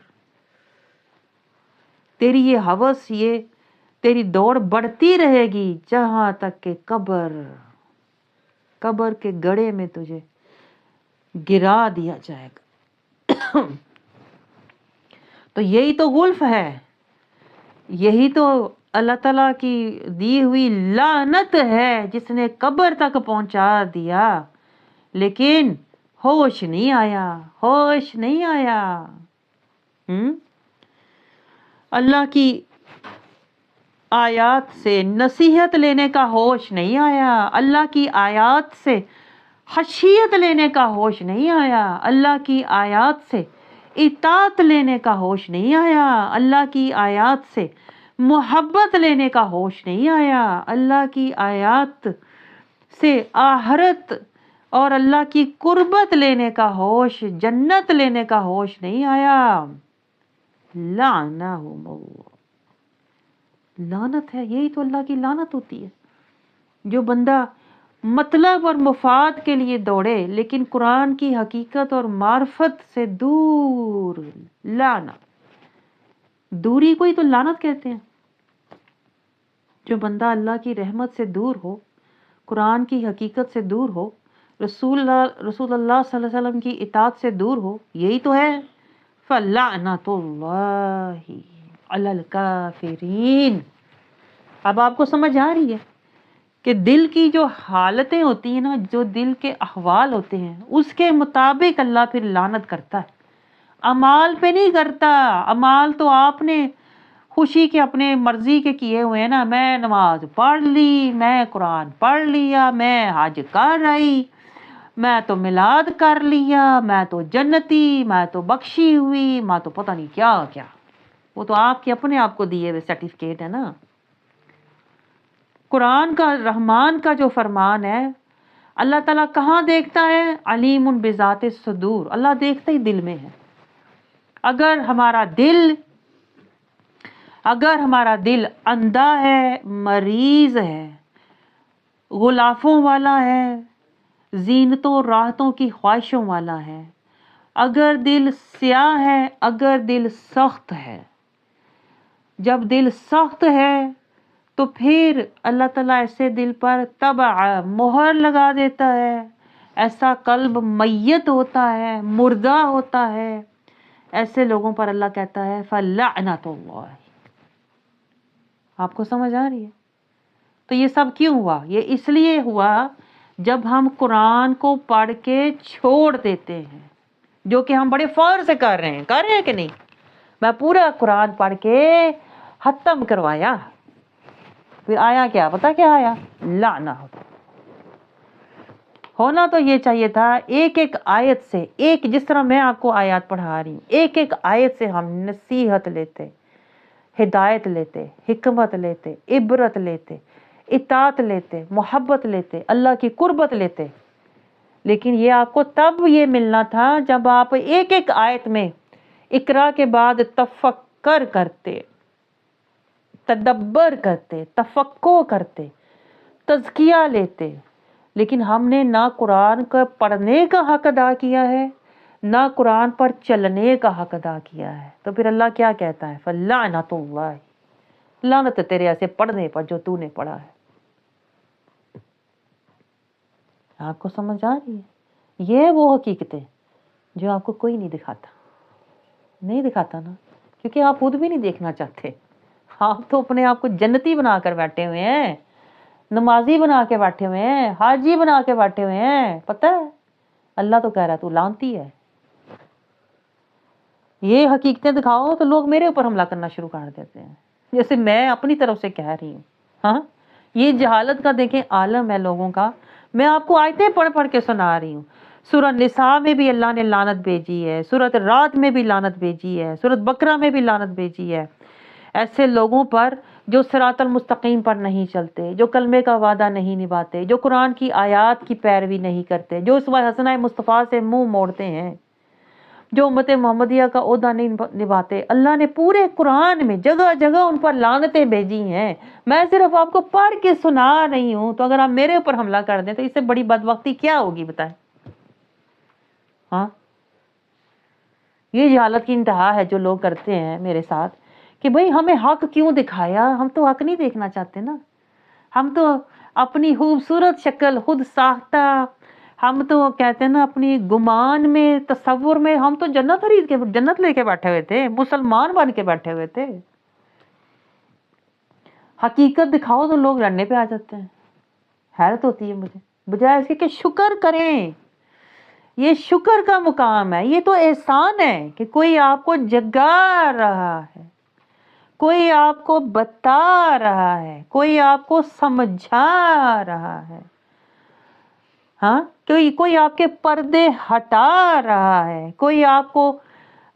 تیری یہ ہوس، یہ تیری دوڑ بڑھتی رہے گی جہاں تک کہ قبر کے گڑھے میں تجھے گرا دیا جائے گا۔ تو یہی تو غلف ہے، یہی تو اللہ تعالیٰ کی دی ہوئی لعنت ہے جس نے قبر تک پہنچا دیا، لیکن ہوش نہیں آیا، ہوش نہیں آیا۔ اللہ کی آیات سے نصیحت لینے کا ہوش نہیں آیا، اللہ کی آیات سے خشیت لینے کا ہوش نہیں آیا، اللہ کی آیات سے اطاعت لینے کا ہوش نہیں آیا، اللہ کی آیات سے محبت لینے کا ہوش نہیں آیا، اللہ کی آیات سے آخرت اور اللہ کی قربت لینے کا ہوش، جنت لینے کا ہوش نہیں آیا۔ لعنہم اللہ، لعنت ہے، یہی تو اللہ کی لعنت ہوتی ہے۔ جو بندہ مطلب اور مفاد کے لیے دوڑے لیکن قرآن کی حقیقت اور معرفت سے دور، لعنت، دوری کو ہی تو لعنت کہتے ہیں۔ جو بندہ اللہ کی رحمت سے دور ہو، قرآن کی حقیقت سے دور ہو، رسول اللہ صلی اللہ علیہ وسلم کی اطاعت سے دور ہو، یہی تو ہے فَلَعْنَةُ اللَّهِ عَلَى الْكَافِرِينَ۔ اب آپ کو سمجھ آ رہی ہے کہ دل کی جو حالتیں ہوتی ہیں نا، جو دل کے احوال ہوتے ہیں، اس کے مطابق اللہ پھر لعنت کرتا ہے، اعمال پہ نہیں کرتا۔ اعمال تو آپ نے خوشی کے اپنے مرضی کے کیے ہوئے ہیں نا، میں نماز پڑھ لی، میں قرآن پڑھ لیا، میں حج کر رہی، میں تو میلاد کر لیا، میں تو جنتی، میں تو بخشی ہوئی، میں تو پتہ نہیں کیا کیا، وہ تو آپ کے اپنے آپ کو دیے ہوئے سرٹیفکیٹ ہے نا۔ قرآن کا، رحمان کا جو فرمان ہے، اللہ تعالیٰ کہاں دیکھتا ہے؟ علیم بذات الصدور، اللہ دیکھتا ہی دل میں ہے۔ اگر ہمارا دل اندھا ہے، مریض ہے، غلافوں والا ہے، زینتوں راحتوں کی خواہشوں والا ہے، اگر دل سیاہ ہے، اگر دل سخت ہے، جب دل سخت ہے تو پھر اللہ تعالیٰ ایسے دل پر طبع مہر لگا دیتا ہے، ایسا قلب میت ہوتا ہے، مردہ ہوتا ہے، ایسے لوگوں پر اللہ کہتا ہے فَلَعْنَةُ اللَّهِ۔ آپ کو سمجھ آ رہی ہے؟ تو یہ سب کیوں ہوا؟ یہ اس لیے ہوا جب ہم قرآن کو پڑھ کے چھوڑ دیتے ہیں، جو کہ ہم بڑے فور سے کر رہے ہیں کہ نہیں؟ میں پورا قرآن پڑھ کے ختم کروایا، پھر آیا کیا؟ پتا کیا آیا؟ لعنہ ہونا تو یہ چاہیے تھا ایک ایک آیت سے، ایک جس طرح میں آپ کو آیات پڑھا رہی ہوں، ایک ایک آیت سے ہم نصیحت لیتے، ہدایت لیتے، حکمت لیتے، عبرت لیتے، اطاعت لیتے، محبت لیتے، اللہ کی قربت لیتے۔ لیکن یہ آپ کو تب یہ ملنا تھا جب آپ ایک ایک آیت میں اقرا کے بعد تفکر کرتے، تدبر کرتے، تفقہ کرتے، تزکیہ لیتے۔ لیکن ہم نے نہ قرآن کا پڑھنے کا حق ادا کیا ہے، نہ قرآن پر چلنے کا حق ادا کیا ہے۔ تو پھر اللہ کیا کہتا ہے؟ فَلَعْنَةُ اللَّهِ، لعنت تیرے ایسے پڑھنے پر جو تو نے پڑھا ہے۔ آپ کو سمجھ آ رہی ہے؟ یہ وہ حقیقتیں جو آپ کو کوئی نہیں دکھاتا نا، کیونکہ آپ خود بھی نہیں دیکھنا چاہتے. آپ تو اپنے آپ کو جنتی بنا کر بیٹھے ہوئے ہیں، نمازی بنا کے بیٹھے ہوئے ہیں، حاجی بنا کے بیٹھے ہوئے ہیں. پتہ ہے اللہ تو کہہ رہا ہے تو لعنتی ہے. یہ حقیقتیں دکھاؤ تو لوگ میرے اوپر حملہ کرنا شروع کر دیتے ہیں، جیسے میں اپنی طرف سے کہہ رہی ہوں. ہاں، یہ جہالت کا دیکھیں عالم ہے لوگوں کا. میں آپ کو آیتیں پڑھ پڑھ کے سنا رہی ہوں. سورہ نساء میں بھی اللہ نے لعنت بھیجی ہے، سورۃ رات میں بھی لعنت بھیجی ہے، سورۃ بقرہ میں بھی لعنت بھیجی ہے ایسے لوگوں پر جو صراط المستقیم پر نہیں چلتے، جو کلمے کا وعدہ نہیں نبھاتے، جو قرآن کی آیات کی پیروی نہیں کرتے، جو اسوہ حسنہ مصطفیٰ سے منہ موڑتے ہیں، جو امت محمدیہ کا عہدہ نہیں نبھاتے. اللہ نے پورے قرآن میں جگہ جگہ ان پر لعنتیں بھیجی ہیں. میں صرف آپ کو پڑھ کے سنا رہی ہوں، تو اگر آپ میرے اوپر حملہ کر دیں تو اس سے بڑی بدبختی کیا ہوگی بتائیں؟ ہاں، یہ جہالت کی انتہا ہے جو لوگ کرتے ہیں میرے ساتھ کہ بھئی ہمیں حق کیوں دکھایا. ہم تو حق نہیں دیکھنا چاہتے نا. ہم تو اپنی خوبصورت شکل خود ساختہ، ہم تو کہتے ہیں نا اپنی گمان میں، تصور میں ہم تو جنت خرید کے جنت لے کے بیٹھے ہوئے تھے، مسلمان بن کے بیٹھے ہوئے تھے. حقیقت دکھاؤ تو لوگ لڑنے پہ آ جاتے ہیں. حیرت ہوتی ہے مجھے، بجائے اس کے کہ شکر کریں. یہ شکر کا مقام ہے، یہ تو احسان ہے کہ کوئی آپ کو جگا رہا ہے، کوئی آپ کو بتا رہا ہے، کوئی آپ کو سمجھا رہا ہے. ہاں، کوئی آپ کے پردے ہٹا رہا ہے، کوئی آپ کو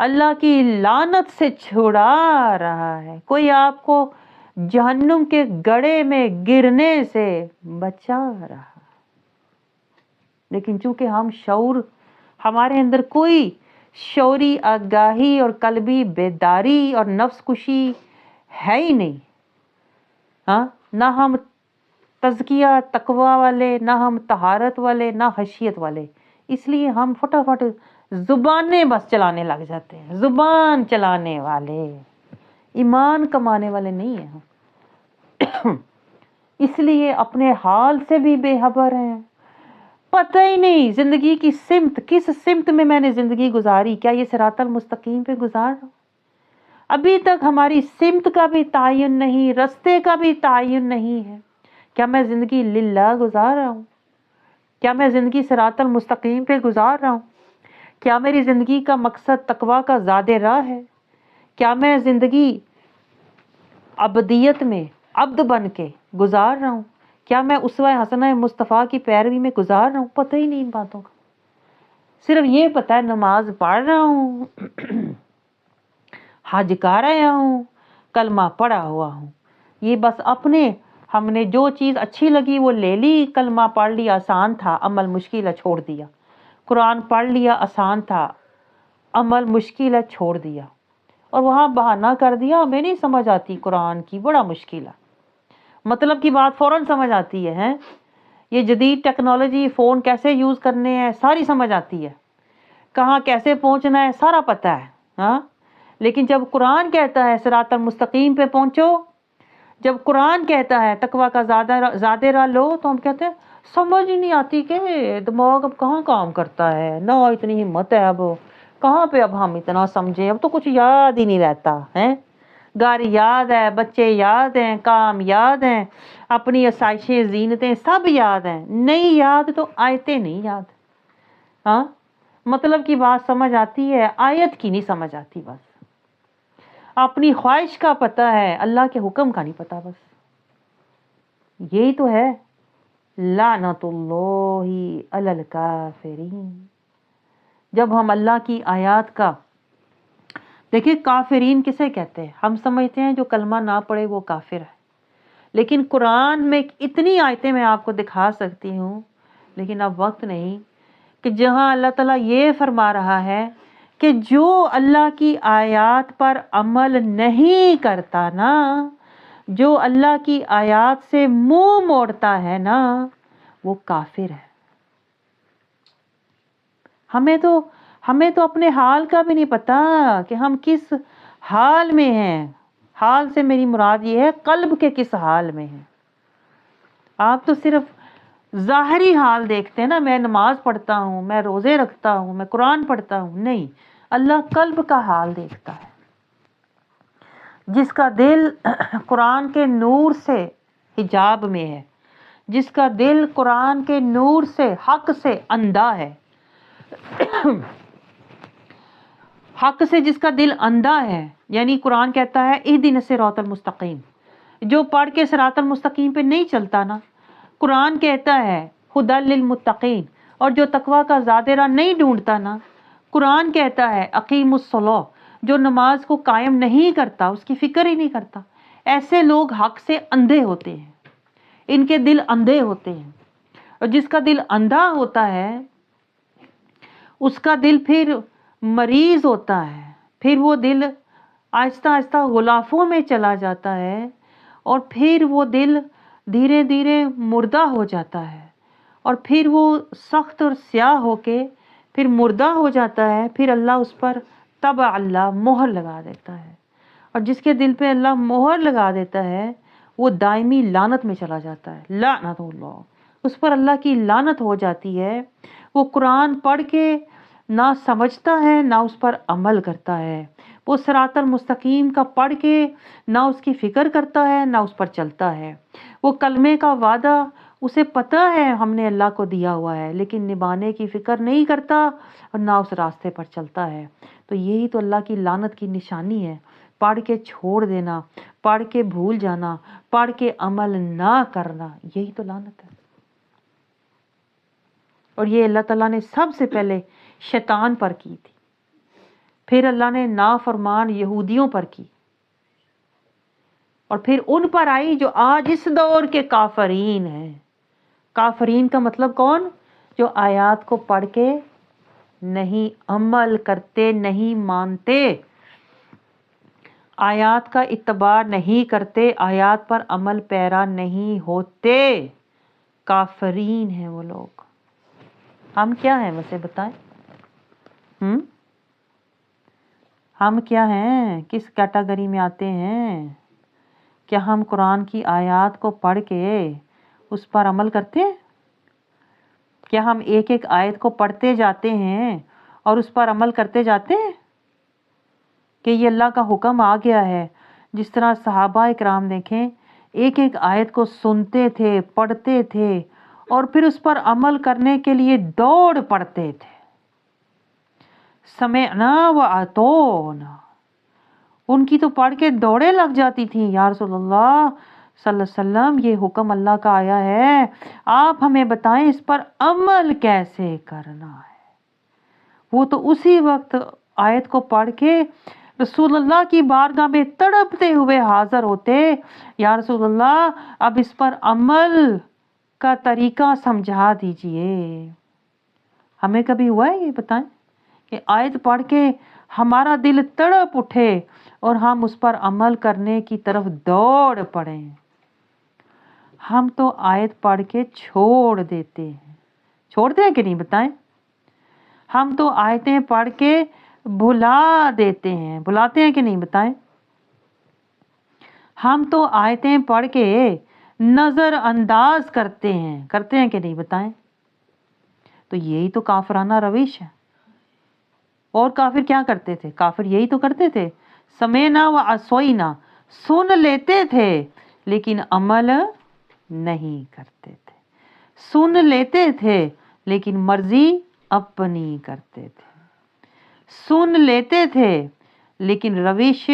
اللہ کی لعنت سے چھڑا رہا ہے، کوئی آپ کو جہنم کے گڑھے میں گرنے سے بچا رہا ہے. لیکن چونکہ ہمارے اندر کوئی شعوری آگاہی اور قلبی بیداری اور نفس کشی ہے ہی نہیں. ہاں، نہ ہم تزکیہ تقوی والے، نہ ہم طہارت والے، نہ خشیت والے. اس لیے ہم فٹافٹ زبانیں بس چلانے لگ جاتے ہیں. زبان چلانے والے، ایمان کمانے والے نہیں ہیں ہم. اس لیے اپنے حال سے بھی بے خبر ہیں. پتہ ہی نہیں زندگی کی سمت، کس سمت میں نے زندگی گزاری. کیا یہ صراط المستقیم پہ گزار رہا ہوں؟ ابھی تک ہماری سمت کا بھی تعین نہیں، رستے کا بھی تعین نہیں ہے. کیا میں زندگی للہ گزار رہا ہوں؟ کیا میں زندگی صراط المستقیم پہ گزار رہا ہوں؟ کیا میری زندگی کا مقصد تقوی کا زاد راہ ہے؟ کیا میں زندگی ابدیت میں عبد بن کے گزار رہا ہوں؟ کیا میں اسوہ حسنہ مصطفیٰ کی پیروی میں گزار رہا ہوں؟ پتہ ہی نہیں ان باتوں کا. صرف یہ پتہ ہے نماز پڑھ رہا ہوں، حج کر رہا ہوں، کلمہ پڑھا ہوا ہوں. یہ بس اپنے ہم نے جو چیز اچھی لگی وہ لے لی. کلمہ پڑھ لیا آسان تھا، عمل مشکل ہے چھوڑ دیا. قرآن پڑھ لیا آسان تھا، عمل مشکل ہے چھوڑ دیا. اور وہاں بہانہ کر دیا ہمیں نہیں سمجھ آتی قرآن کی، بڑا مشکل ہے. مطلب کی بات فوراً سمجھ آتی ہے. یہ جدید ٹیکنالوجی، فون کیسے یوز کرنے ہیں ساری سمجھ آتی ہے، کہاں کیسے پہنچنا ہے سارا پتہ ہے. ہاں، لیکن جب قرآن کہتا ہے صراط المستقیم پہ پہنچو، جب قرآن کہتا ہے تقوی کا زاد راہ لو، تو ہم کہتے ہیں سمجھ ہی نہیں آتی کہ دماغ اب کہاں کام کرتا ہے، نہ اتنی ہمت ہے، اب کہاں پہ اب ہم اتنا سمجھیں، اب تو کچھ یاد ہی نہیں رہتا ہے. گھر یاد ہے، بچے یاد ہیں، کام یاد ہیں، اپنی آسائشیں زینتیں سب یاد ہیں، نہیں یاد تو آیتیں نہیں یاد. ہاں، مطلب کی بات سمجھ آتی ہے، آیت کی نہیں سمجھ آتی. بس اپنی خواہش کا پتہ ہے، اللہ کے حکم کا نہیں پتہ. بس یہی تو ہے لعنت اللہ علی الکافرین. جب ہم اللہ کی آیات کا دیکھیں، کافرین کسے کہتے ہیں؟ ہم سمجھتے ہیں جو کلمہ نہ پڑھے وہ کافر ہے. لیکن قرآن میں اتنی آیتیں میں آپ کو دکھا سکتی ہوں، لیکن اب وقت نہیں، کہ جہاں اللہ تعالیٰ یہ فرما رہا ہے کہ جو اللہ کی آیات پر عمل نہیں کرتا نا، جو اللہ کی آیات سے منہ موڑتا ہے نا، وہ کافر ہے. ہمیں تو اپنے حال کا بھی نہیں پتا کہ ہم کس حال میں ہیں. حال سے میری مراد یہ ہے قلب کے کس حال میں ہیں. آپ تو صرف ظاہری حال دیکھتے ہیں نا، میں نماز پڑھتا ہوں، میں روزے رکھتا ہوں، میں قرآن پڑھتا ہوں، نہیں، اللہ قلب کا حال دیکھتا ہے۔ جس کا دل قرآن کے نور سے حجاب میں ہے، جس کا دل قرآن کے نور سے، حق سے اندھا ہے، حق سے جس کا دل اندھا ہے، یعنی قرآن کہتا ہے اہدنا الصراط المستقیم، جو پڑھ کے صراط المستقیم پہ نہیں چلتا نا، قرآن کہتا ہے ہدی للمتقین، اور جو تقوی کا زاد راہ نہیں ڈھونڈتا نا، قرآن کہتا ہے اقیم الصلاۃ، جو نماز کو قائم نہیں کرتا، اس کی فکر ہی نہیں کرتا، ایسے لوگ حق سے اندھے ہوتے ہیں، ان کے دل اندھے ہوتے ہیں۔ اور جس کا دل اندھا ہوتا ہے اس کا دل پھر مریض ہوتا ہے، پھر وہ دل آہستہ آہستہ غلافوں میں چلا جاتا ہے، اور پھر وہ دل دھیرے دھیرے مردہ ہو جاتا ہے، اور پھر وہ سخت اور سیاہ ہو کے پھر مردہ ہو جاتا ہے، پھر اللہ اس پر طبع اللہ مہر لگا دیتا ہے، اور جس کے دل پہ اللہ مہر لگا دیتا ہے وہ دائمی لعنت میں چلا جاتا ہے، لعنت اللہ، اس پر اللہ کی لعنت ہو جاتی ہے۔ وہ قرآن پڑھ کے نہ سمجھتا ہے نہ اس پر عمل کرتا ہے، وہ صراط المستقیم کا پڑھ کے نہ اس کی فکر کرتا ہے نہ اس پر چلتا ہے، وہ کلمے کا وعدہ اسے پتہ ہے ہم نے اللہ کو دیا ہوا ہے، لیکن نبھانے کی فکر نہیں کرتا اور نہ اس راستے پر چلتا ہے۔ تو یہی تو اللہ کی لعنت کی نشانی ہے، پڑھ کے چھوڑ دینا، پڑھ کے بھول جانا، پڑھ کے عمل نہ کرنا، یہی تو لعنت ہے۔ اور یہ اللہ تعالیٰ نے سب سے پہلے شیطان پر کی تھی، پھر اللہ نے نافرمان یہودیوں پر کی، اور پھر ان پر آئی جو آج اس دور کے کافرین ہیں۔ کافرین کا مطلب کون؟ جو آیات کو پڑھ کے نہیں عمل کرتے، نہیں مانتے، آیات کا اتباع نہیں کرتے، آیات پر عمل پیرا نہیں ہوتے، کافرین ہیں وہ لوگ۔ ہم کیا ہیں ویسے بتائیں؟ ہم کیا ہیں؟ کس کیٹیگری میں آتے ہیں؟ کیا ہم قرآن کی آیات کو پڑھ کے اس پر عمل کرتے ہیں؟ کیا ہم ایک ایک آیت کو پڑھتے جاتے ہیں اور اس پر عمل کرتے جاتے ہیں کہ یہ اللہ کا حکم آ گیا ہے؟ جس طرح صحابہ اکرام دیکھیں، ایک ایک آیت کو سنتے تھے، پڑھتے تھے، اور پھر اس پر عمل کرنے کے لیے دوڑ پڑتے تھے۔ سمعنا وعطونا، ان کی تو پڑھ کے دوڑیں لگ جاتی تھیں، یا رسول اللہ صلی اللہ علیہ وسلم یہ حکم اللہ کا آیا ہے، آپ ہمیں بتائیں اس پر عمل کیسے کرنا ہے۔ وہ تو اسی وقت آیت کو پڑھ کے رسول اللہ کی بارگاہ میں تڑپتے ہوئے حاضر ہوتے، یا رسول اللہ اب اس پر عمل کا طریقہ سمجھا دیجئے۔ ہمیں کبھی ہوا ہے یہ بتائیں کہ آیت پڑھ کے ہمارا دل تڑپ اٹھے اور ہم اس پر عمل کرنے کی طرف دوڑ پڑیں؟ ہم تو آیت پڑھ کے چھوڑ دیتے ہیں، چھوڑتے ہیں کہ نہیں بتائیں؟ ہم تو آیتیں پڑھ کے بھلا دیتے ہیں، بھلاتے ہیں کہ نہیں بتائیں؟ ہم تو آیتیں پڑھ کے نظر انداز کرتے ہیں کہ نہیں بتائیں؟ تو یہی تو کافرانہ روش ہے۔ اور کافر کیا کرتے تھے؟ کافر یہی تو کرتے تھے، سمینا و عصوینا، سن لیتے تھے لیکن عمل نہیں کرتے تھے، سن لیتے تھے لیکن مرضی اپنی کرتے تھے، سن لیتے تھے لیکن روش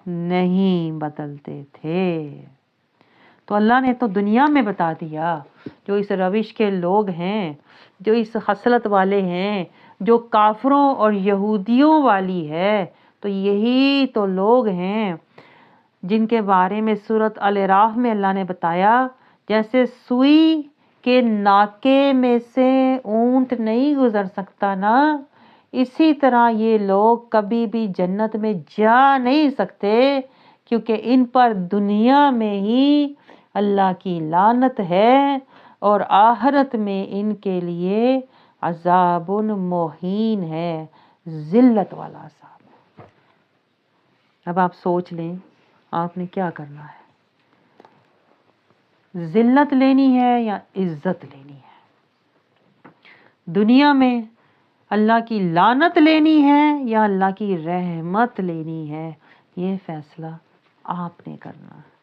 نہیں بدلتے تھے۔ تو اللہ نے تو دنیا میں بتا دیا، جو اس روش کے لوگ ہیں، جو اس خصلت والے ہیں، جو کافروں اور یہودیوں والی ہے، تو یہی تو لوگ ہیں جن کے بارے میں سورۃ الاعراف میں اللہ نے بتایا، جیسے سوئی کے ناکے میں سے اونٹ نہیں گزر سکتا نا، اسی طرح یہ لوگ کبھی بھی جنت میں جا نہیں سکتے، کیونکہ ان پر دنیا میں ہی اللہ کی لعنت ہے اور آخرت میں ان کے لیے عذاب مہین ہے، ذلت والا عذاب۔ اب آپ سوچ لیں آپ نے کیا کرنا ہے۔ ذلت لینی ہے یا عزت لینی ہے؟ دنیا میں اللہ کی لعنت لینی ہے یا اللہ کی رحمت لینی ہے؟ یہ فیصلہ آپ نے کرنا ہے۔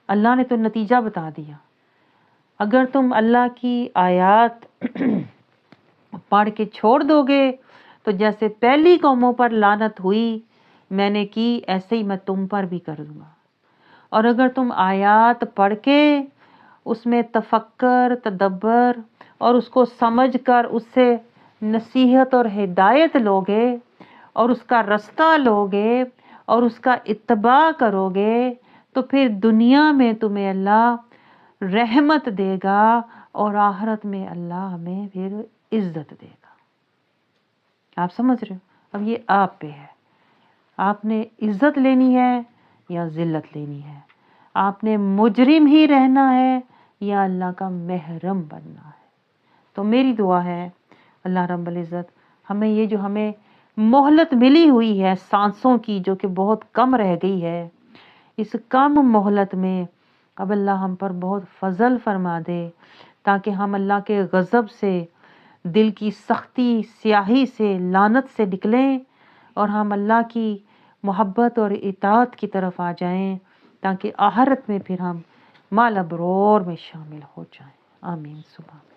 اللہ نے تو نتیجہ بتا دیا۔ اگر تم اللہ کی آیات پڑھ کے چھوڑ دو گے تو جیسے پہلی قوموں پر لعنت ہوئی میں نے کی، ایسے ہی میں تم پر بھی کر دوں گا۔ اور اگر تم آیات پڑھ کے اس میں تفکر، تدبر اور اس کو سمجھ کر اس سے نصیحت اور ہدایت لوگے اور اس کا رستہ لوگے اور اس کا اتباع کرو گے تو پھر دنیا میں تمہیں اللہ رحمت دے گا اور آخرت میں اللہ ہمیں پھر عزت دے گا۔ آپ سمجھ رہے ہو؟ اب یہ آپ پہ ہے، آپ نے عزت لینی ہے یا ذلت لینی ہے؟ آپ نے مجرم ہی رہنا ہے یا اللہ کا محرم بننا ہے؟ تو میری دعا ہے اللہ رب العزت ہمیں یہ جو ہمیں مہلت ملی ہوئی ہے سانسوں کی، جو کہ بہت کم رہ گئی ہے، اس کم مہلت میں اب اللہ ہم پر بہت فضل فرما دے تاکہ ہم اللہ کے غضب سے، دل کی سختی سیاہی سے، لعنت سے نکلیں اور ہم اللہ کی محبت اور اطاعت کی طرف آ جائیں تاکہ آخرت میں پھر ہم مع الابرار میں شامل ہو جائیں۔ آمین۔ سبحان